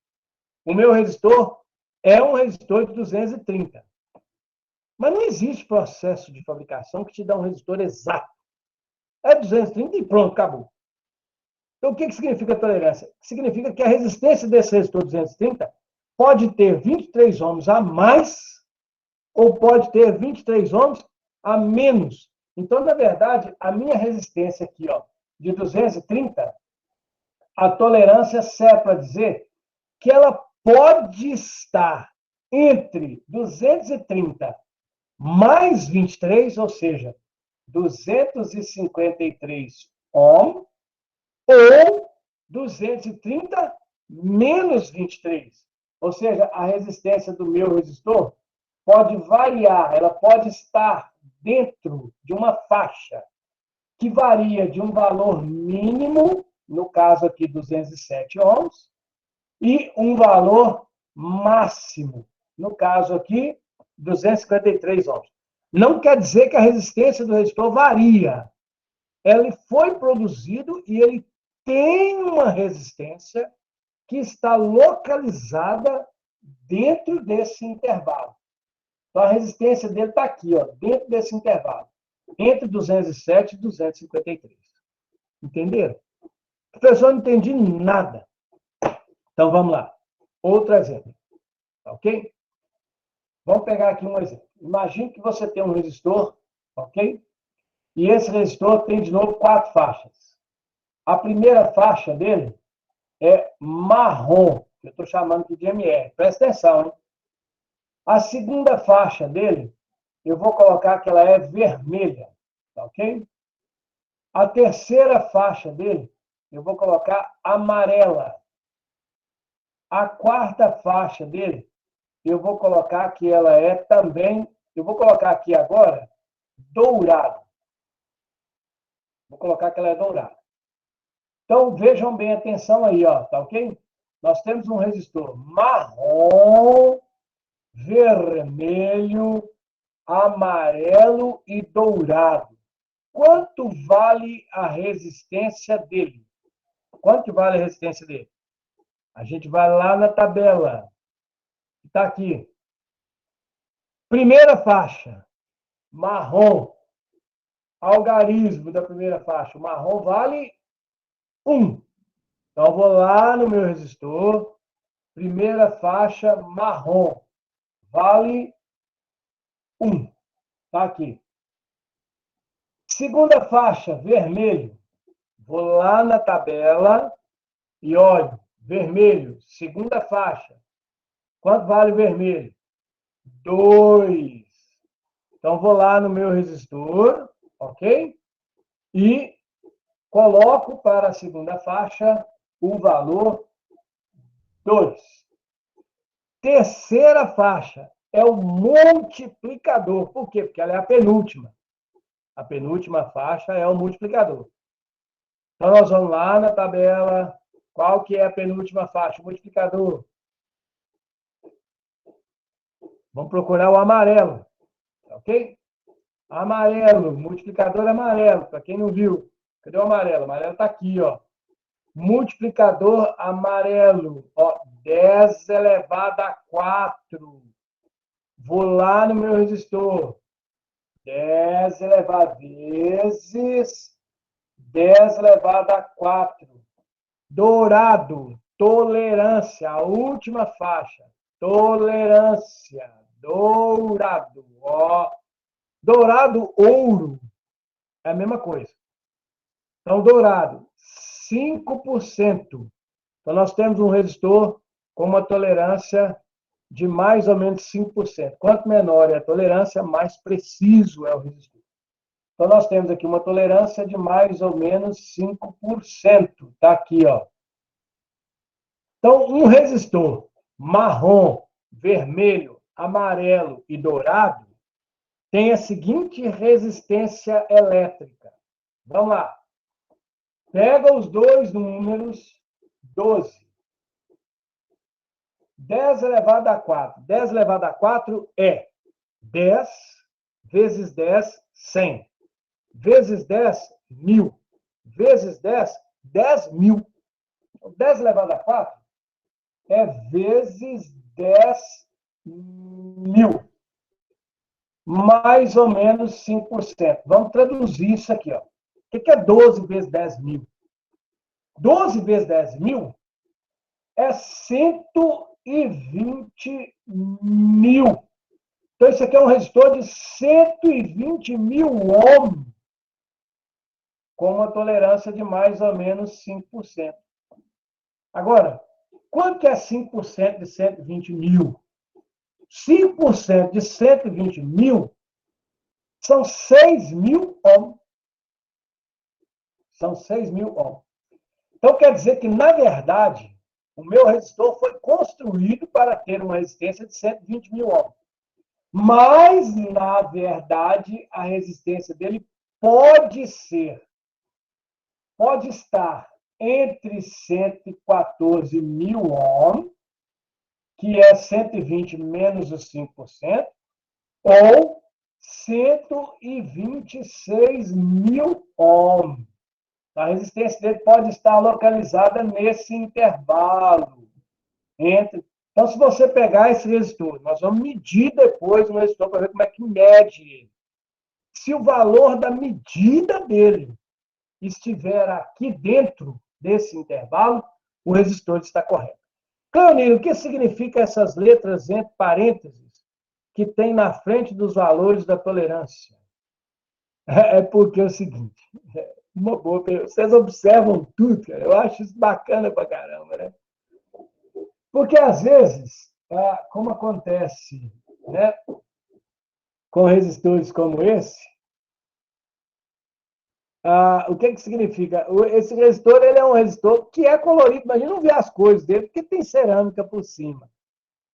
o meu resistor é um resistor de 230. Mas não existe processo de fabricação que te dá um resistor exato. É 230 e pronto, acabou. Então, o que significa tolerância? Significa que a resistência desse resistor 230 pode ter 23 ohms a mais ou pode ter 23 ohms a menos. Então, na verdade, a minha resistência aqui, ó, de 230, a tolerância serve para dizer que ela pode estar entre 230 mais 23, ou seja, 253 ohm, ou 230 menos 23. Ou seja, a resistência do meu resistor pode variar, ela pode estar dentro de uma faixa que varia de um valor mínimo, no caso aqui 207 ohms, e um valor máximo, no caso aqui 253 ohms. Não quer dizer que a resistência do resistor varia. Ele foi produzido e ele tem uma resistência que está localizada dentro desse intervalo. Então, a resistência dele está aqui, ó, dentro desse intervalo, entre 207 e 253. Entenderam? Professor, não entendi nada. Então, vamos lá. Outro exemplo. Ok? Vamos pegar aqui um exemplo. Imagine que você tem um resistor, ok? E esse resistor tem, de novo, 4 faixas. A primeira faixa dele é marrom, que eu estou chamando aqui de MR. Presta atenção, hein? A segunda faixa dele, eu vou colocar que ela é vermelha, ok? A terceira faixa dele, eu vou colocar amarela. A quarta faixa dele, eu vou colocar que ela é também, eu vou colocar aqui agora, dourado. Vou colocar que ela é dourada. Então, vejam bem, atenção aí, ó, tá ok? Nós temos um resistor marrom, vermelho, amarelo e dourado. Quanto vale a resistência dele? Quanto vale a resistência dele? A gente vai lá na tabela. Está aqui. Primeira faixa, marrom. Algarismo da primeira faixa. O marrom vale 1. Então, eu vou lá no meu resistor. Primeira faixa, marrom. Vale 1. Tá aqui. Segunda faixa, vermelho. Vou lá na tabela e olho. Vermelho, segunda faixa. Quanto vale o vermelho? 2. Então, vou lá no meu resistor, ok? E coloco para a segunda faixa o valor 2. Terceira faixa é o multiplicador. Por quê? Porque ela é a penúltima. A penúltima faixa é o multiplicador. Então, nós vamos lá na tabela. Qual que é a penúltima faixa? O multiplicador. Vamos procurar o amarelo. Ok? Amarelo. Multiplicador amarelo. Para quem não viu. Cadê o amarelo? O amarelo está aqui, ó. Multiplicador amarelo. Ó, 10 elevado a 4. Vou lá no meu resistor. 10 elevado vezes 10 elevado a 4. Dourado, tolerância, a última faixa. Tolerância, dourado. Ó. Dourado, ouro. É a mesma coisa. Então, dourado, 5%. Então, nós temos um resistor com uma tolerância de mais ou menos 5%. Quanto menor é a tolerância, mais preciso é o resistor. Então, nós temos aqui uma tolerância de mais ou menos 5%. Está aqui, ó. Então, um resistor marrom, vermelho, amarelo e dourado tem a seguinte resistência elétrica. Vamos lá. Pega os dois números, 12. 10 elevado a 4. 10 elevado a 4 é 10 vezes 10, 100. Vezes 10, 1000. Vezes 10, 10.000. 10 elevado a 4 é vezes 10.000. Mais ou menos 5%. Vamos traduzir isso aqui, ó. O que é 12 vezes 10.000? 12 vezes 10.000 é 120 mil. Então, isso aqui é um resistor de 120 mil ohms, com uma tolerância de mais ou menos 5%. Agora, quanto que é 5% de 120 mil? 5% de 120 mil são 6.000 ohms. São 6.000 ohms. Então, quer dizer que, na verdade, o meu resistor foi construído para ter uma resistência de 120 mil ohms. Mas, na verdade, a resistência dele pode estar entre 114 mil ohms, que é 120 menos os 5%, ou 126 mil ohms. A resistência dele pode estar localizada nesse intervalo. Então, se você pegar esse resistor, nós vamos medir depois o resistor para ver como é que mede ele. Se o valor da medida dele estiver aqui dentro desse intervalo, o resistor está correto. Cleonir, o que significa essas letras entre parênteses que tem na frente dos valores da tolerância? É porque é o seguinte, uma boa pergunta. Vocês observam tudo, cara. Eu acho isso bacana pra caramba, né? Porque, às vezes, como acontece, né, com resistores como esse, o que significa? Esse resistor ele é um resistor que é colorido, mas a gente não vê as cores dele, porque tem cerâmica por cima.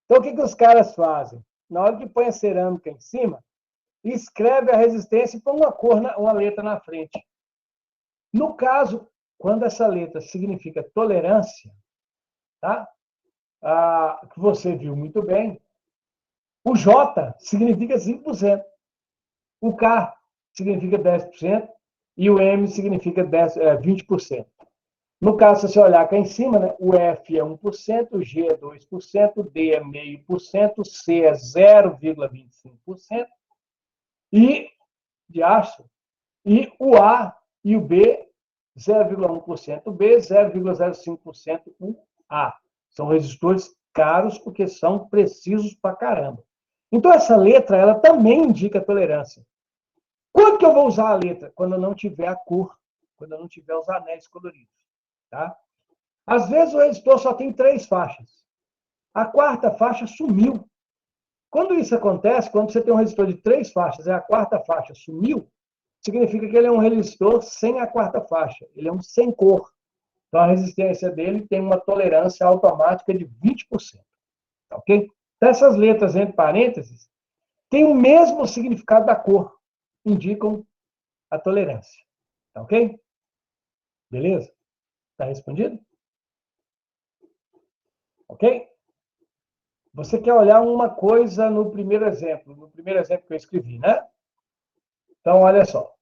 Então, o que os caras fazem? Na hora que põe a cerâmica em cima, escreve a resistência e põe uma letra na frente. No caso, quando essa letra significa tolerância, tá? Que você viu muito bem, o J significa 5%, o K significa 10% e o M significa 20%. No caso, se você olhar cá em cima, né, o F é 1%, o G é 2%, o D é 0,5%, o C é 0,25% de aço, e o A e o B, 0,1%, o B, 0,05%, o A. São resistores caros porque são precisos pra caramba. Então, essa letra, ela também indica tolerância. Quando que eu vou usar a letra? Quando eu não tiver a cor, quando eu não tiver os anéis coloridos. Tá? Às vezes, o resistor só tem 3 faixas. A quarta faixa sumiu. Quando isso acontece, quando você tem um resistor de 3 faixas e a quarta faixa sumiu, significa que ele é um resistor sem a quarta faixa. Ele é um sem cor. Então, a resistência dele tem uma tolerância automática de 20%. Ok? Então, essas letras entre parênteses têm o mesmo significado da cor. Indicam a tolerância. Ok? Beleza? Está respondido? Ok? Você quer olhar uma coisa no primeiro exemplo que eu escrevi, né? Então, olha só.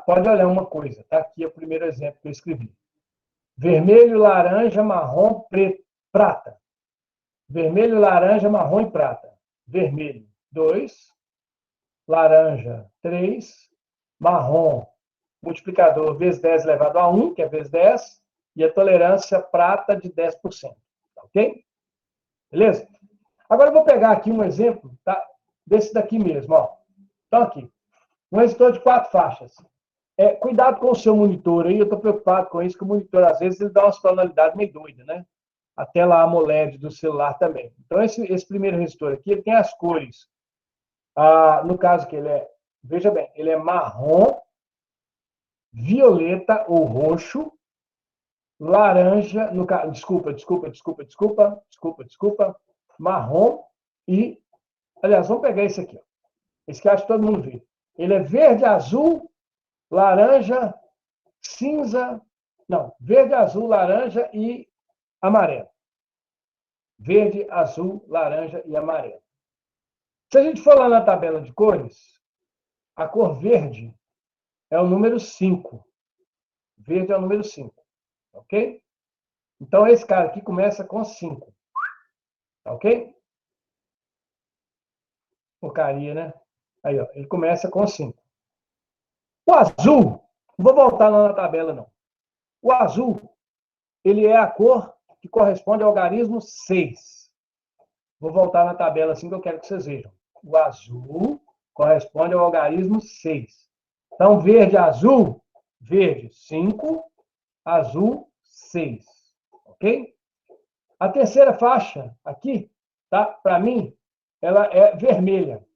Pode olhar uma coisa. Tá aqui o primeiro exemplo que eu escrevi. Vermelho, laranja, marrom, preto, prata. Vermelho, laranja, marrom e prata. Vermelho, 2. Laranja, 3. Marrom, multiplicador vezes 10 elevado a 1, que é vezes 10. E a tolerância prata de 10%. Ok? Beleza? Agora eu vou pegar aqui um exemplo, tá? Desse daqui mesmo, ó. Então, aqui. Um resistor de 4 faixas. Cuidado com o seu monitor aí, eu estou preocupado com isso, que o monitor, às vezes, ele dá umas tonalidades meio doidas, né? A tela AMOLED do celular também. Então, esse primeiro resistor aqui, ele tem as cores. No caso que veja bem, ele é marrom, violeta ou roxo, laranja, desculpa, marrom e, aliás, vamos pegar esse aqui, ó. Esse que acho que todo mundo vê. Ele é verde, azul, laranja, cinza, não, verde, azul, laranja e amarelo. Verde, azul, laranja e amarelo. Se a gente for lá na tabela de cores, a cor verde é o número 5. Verde é o número 5. Ok? Então, esse cara aqui começa com 5. Ok? Porcaria, né? Aí, ó, ele começa com 5. O azul, não vou voltar lá na tabela, não. O azul, ele é a cor que corresponde ao algarismo 6. Vou voltar na tabela assim que eu quero que vocês vejam. O azul corresponde ao algarismo 6. Então, verde, azul, verde 5, azul 6. Ok? A terceira faixa aqui, tá? Para mim, ela é vermelha.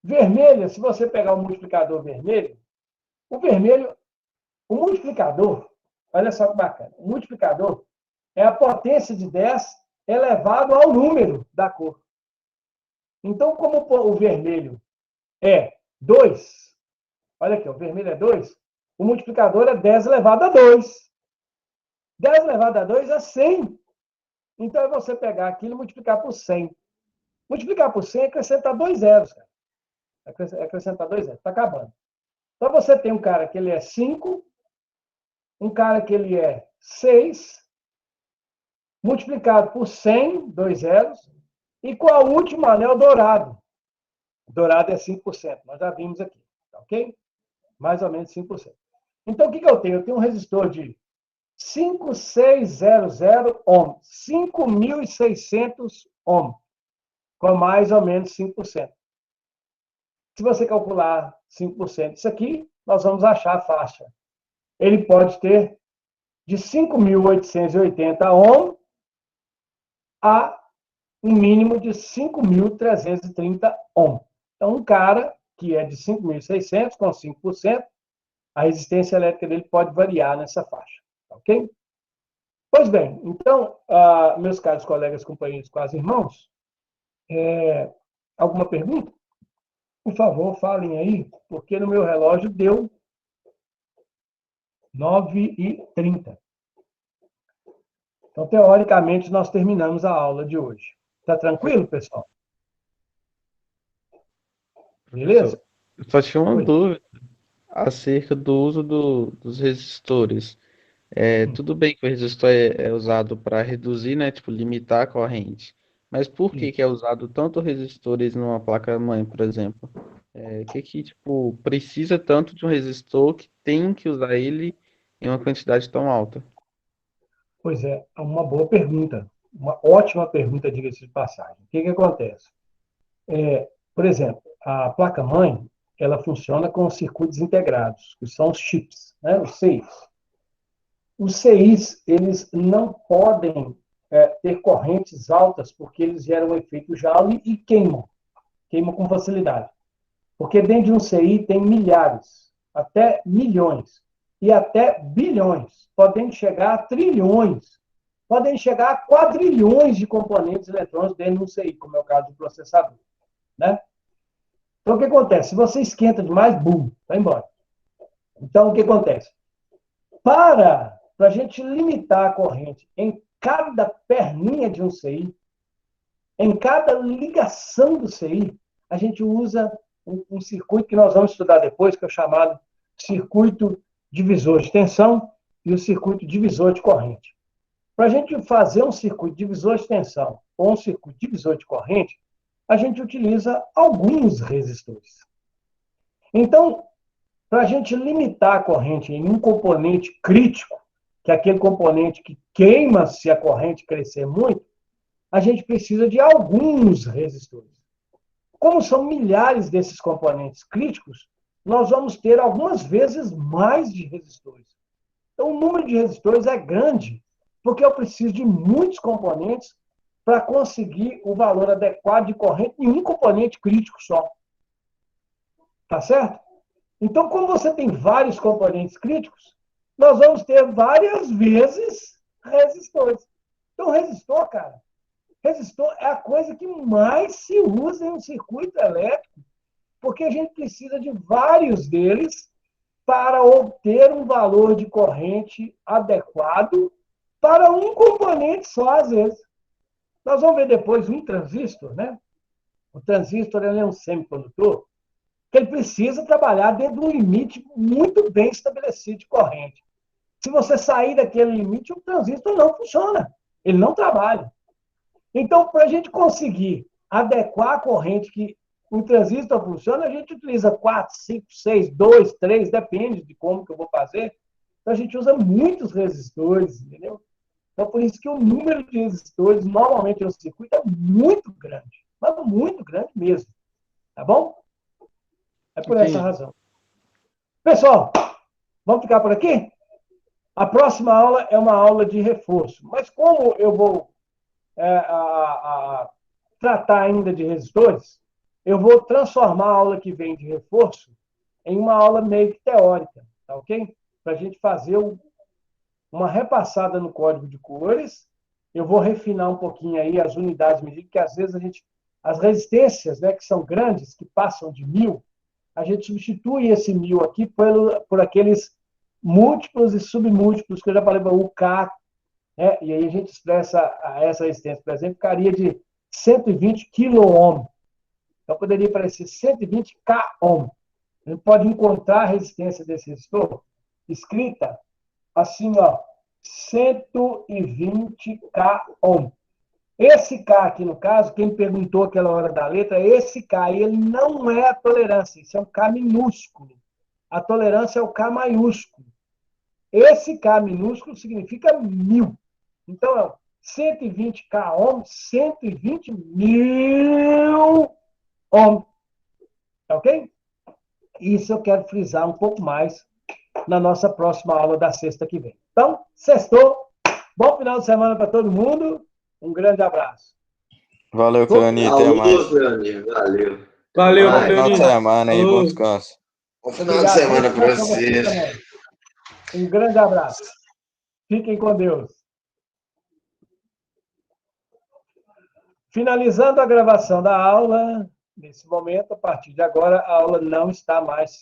Vermelha, se você pegar o multiplicador vermelho, o multiplicador, olha só que bacana, o multiplicador é a potência de 10 elevado ao número da cor. Então, como o vermelho é 2, olha aqui, o vermelho é 2, o multiplicador é 10 elevado a 2. 10 elevado a 2 é 100. Então, é você pegar aquilo e multiplicar por 100. Multiplicar por 100 é acrescentar 2 zeros, cara. Acrescentar 2 zeros, está acabando. Então, você tem um cara que ele é 5, um cara que ele é 6, multiplicado por 100, 2 zeros, e com o último anel dourado. Dourado é 5%, nós já vimos aqui, ok? Mais ou menos 5%. Então, o que eu tenho? Eu tenho um resistor de 5600 ohm, 5.600 ohm, com mais ou menos 5%. Se você calcular 5% disso aqui, nós vamos achar a faixa. Ele pode ter de 5.880 ohm a um mínimo de 5.330 ohm. Então, um cara que é de 5.600 com 5%, a resistência elétrica dele pode variar nessa faixa. Ok? Pois bem, então, meus caros colegas, companheiros, quase irmãos, alguma pergunta? Por favor, falem aí, porque no meu relógio deu 9h30. Então, teoricamente, nós terminamos a aula de hoje. Está tranquilo, pessoal? Beleza? Eu só tinha uma Oi. dúvida acerca do uso dos resistores. Tudo bem que o resistor é usado para reduzir, né, tipo, limitar a corrente. Mas por que é usado tanto resistores numa placa-mãe, por exemplo? Tipo, precisa tanto de um resistor que tem que usar ele em uma quantidade tão alta? Pois é, uma boa pergunta. Uma ótima pergunta, diga-se de passagem. O que acontece? Por exemplo, a placa-mãe, ela funciona com circuitos integrados, que são os chips, né? Os CIs. Os CIs, eles não podem ter correntes altas, porque eles geram um efeito Joule e queimam com facilidade. Porque dentro de um CI tem milhares, até milhões, e até bilhões, podem chegar a trilhões, podem chegar a quadrilhões de componentes eletrônicos dentro de um CI, como é o caso do processador, né? Então, o que acontece? Se você esquenta demais, bum, vai embora. Então, o que acontece? Para a gente limitar a corrente em cada perninha de um CI, em cada ligação do CI, a gente usa um circuito que nós vamos estudar depois, que é o chamado circuito divisor de tensão e o circuito divisor de corrente. Para a gente fazer um circuito divisor de tensão ou um circuito divisor de corrente, a gente utiliza alguns resistores. Então, para a gente limitar a corrente em um componente crítico, que é aquele componente que queima se a corrente crescer muito, a gente precisa de alguns resistores. Como são milhares desses componentes críticos, nós vamos ter algumas vezes mais de resistores. Então, o número de resistores é grande, porque eu preciso de muitos componentes para conseguir o valor adequado de corrente em um componente crítico só. Tá certo? Então, como você tem vários componentes críticos, nós vamos ter várias vezes resistores. Então, resistor, cara, resistor é a coisa que mais se usa em um circuito elétrico, porque a gente precisa de vários deles para obter um valor de corrente adequado para um componente só, às vezes. Nós vamos ver depois um transistor, né? O transistor ele é um semicondutor que ele precisa trabalhar dentro de um limite muito bem estabelecido de corrente. Se você sair daquele limite, o transistor não funciona. Ele não trabalha. Então, para a gente conseguir adequar a corrente que o transistor funciona, a gente utiliza 4, 5, 6, 2, 3, depende de como que eu vou fazer. Então, a gente usa muitos resistores, entendeu? Então, por isso que o número de resistores, normalmente, no circuito é muito grande. Mas muito grande mesmo. Tá bom? É por essa razão. Pessoal, vamos ficar por aqui? A próxima aula é uma aula de reforço. Mas como eu vou tratar ainda de resistores, eu vou transformar a aula que vem de reforço em uma aula meio que teórica, tá ok? Para a gente fazer uma repassada no código de cores. Eu vou refinar um pouquinho aí as unidades de medida, que às vezes as resistências, né, que são grandes, que passam de 1000, a gente substitui esse 1000 aqui por aqueles múltiplos e submúltiplos que eu já falei para o K, né? E aí a gente expressa essa resistência, por exemplo, ficaria de 120 kΩ. Então, poderia parecer 120 kΩ. A gente pode encontrar a resistência desse resistor escrita assim, ó, 120 kΩ. Esse K aqui, no caso, quem perguntou aquela hora da letra, esse K, ele não é a tolerância, isso é um K minúsculo. A tolerância é o K maiúsculo. Esse K minúsculo significa 1000. Então, é 120 kΩ, 120 mil ohm. Tá ok? Isso eu quero frisar um pouco mais na nossa próxima aula da sexta que vem. Então, sextou. Bom final de semana para todo mundo. Um grande abraço. Valeu, Cleoni, até mais. Valeu. Valeu, Bom final de Cleoni. semana aí, bom Falou. descanso. Bom final de semana para Obrigado vocês. também. Um grande abraço. Fiquem com Deus. Finalizando a gravação da aula, nesse momento, a partir de agora, a aula não está mais sendo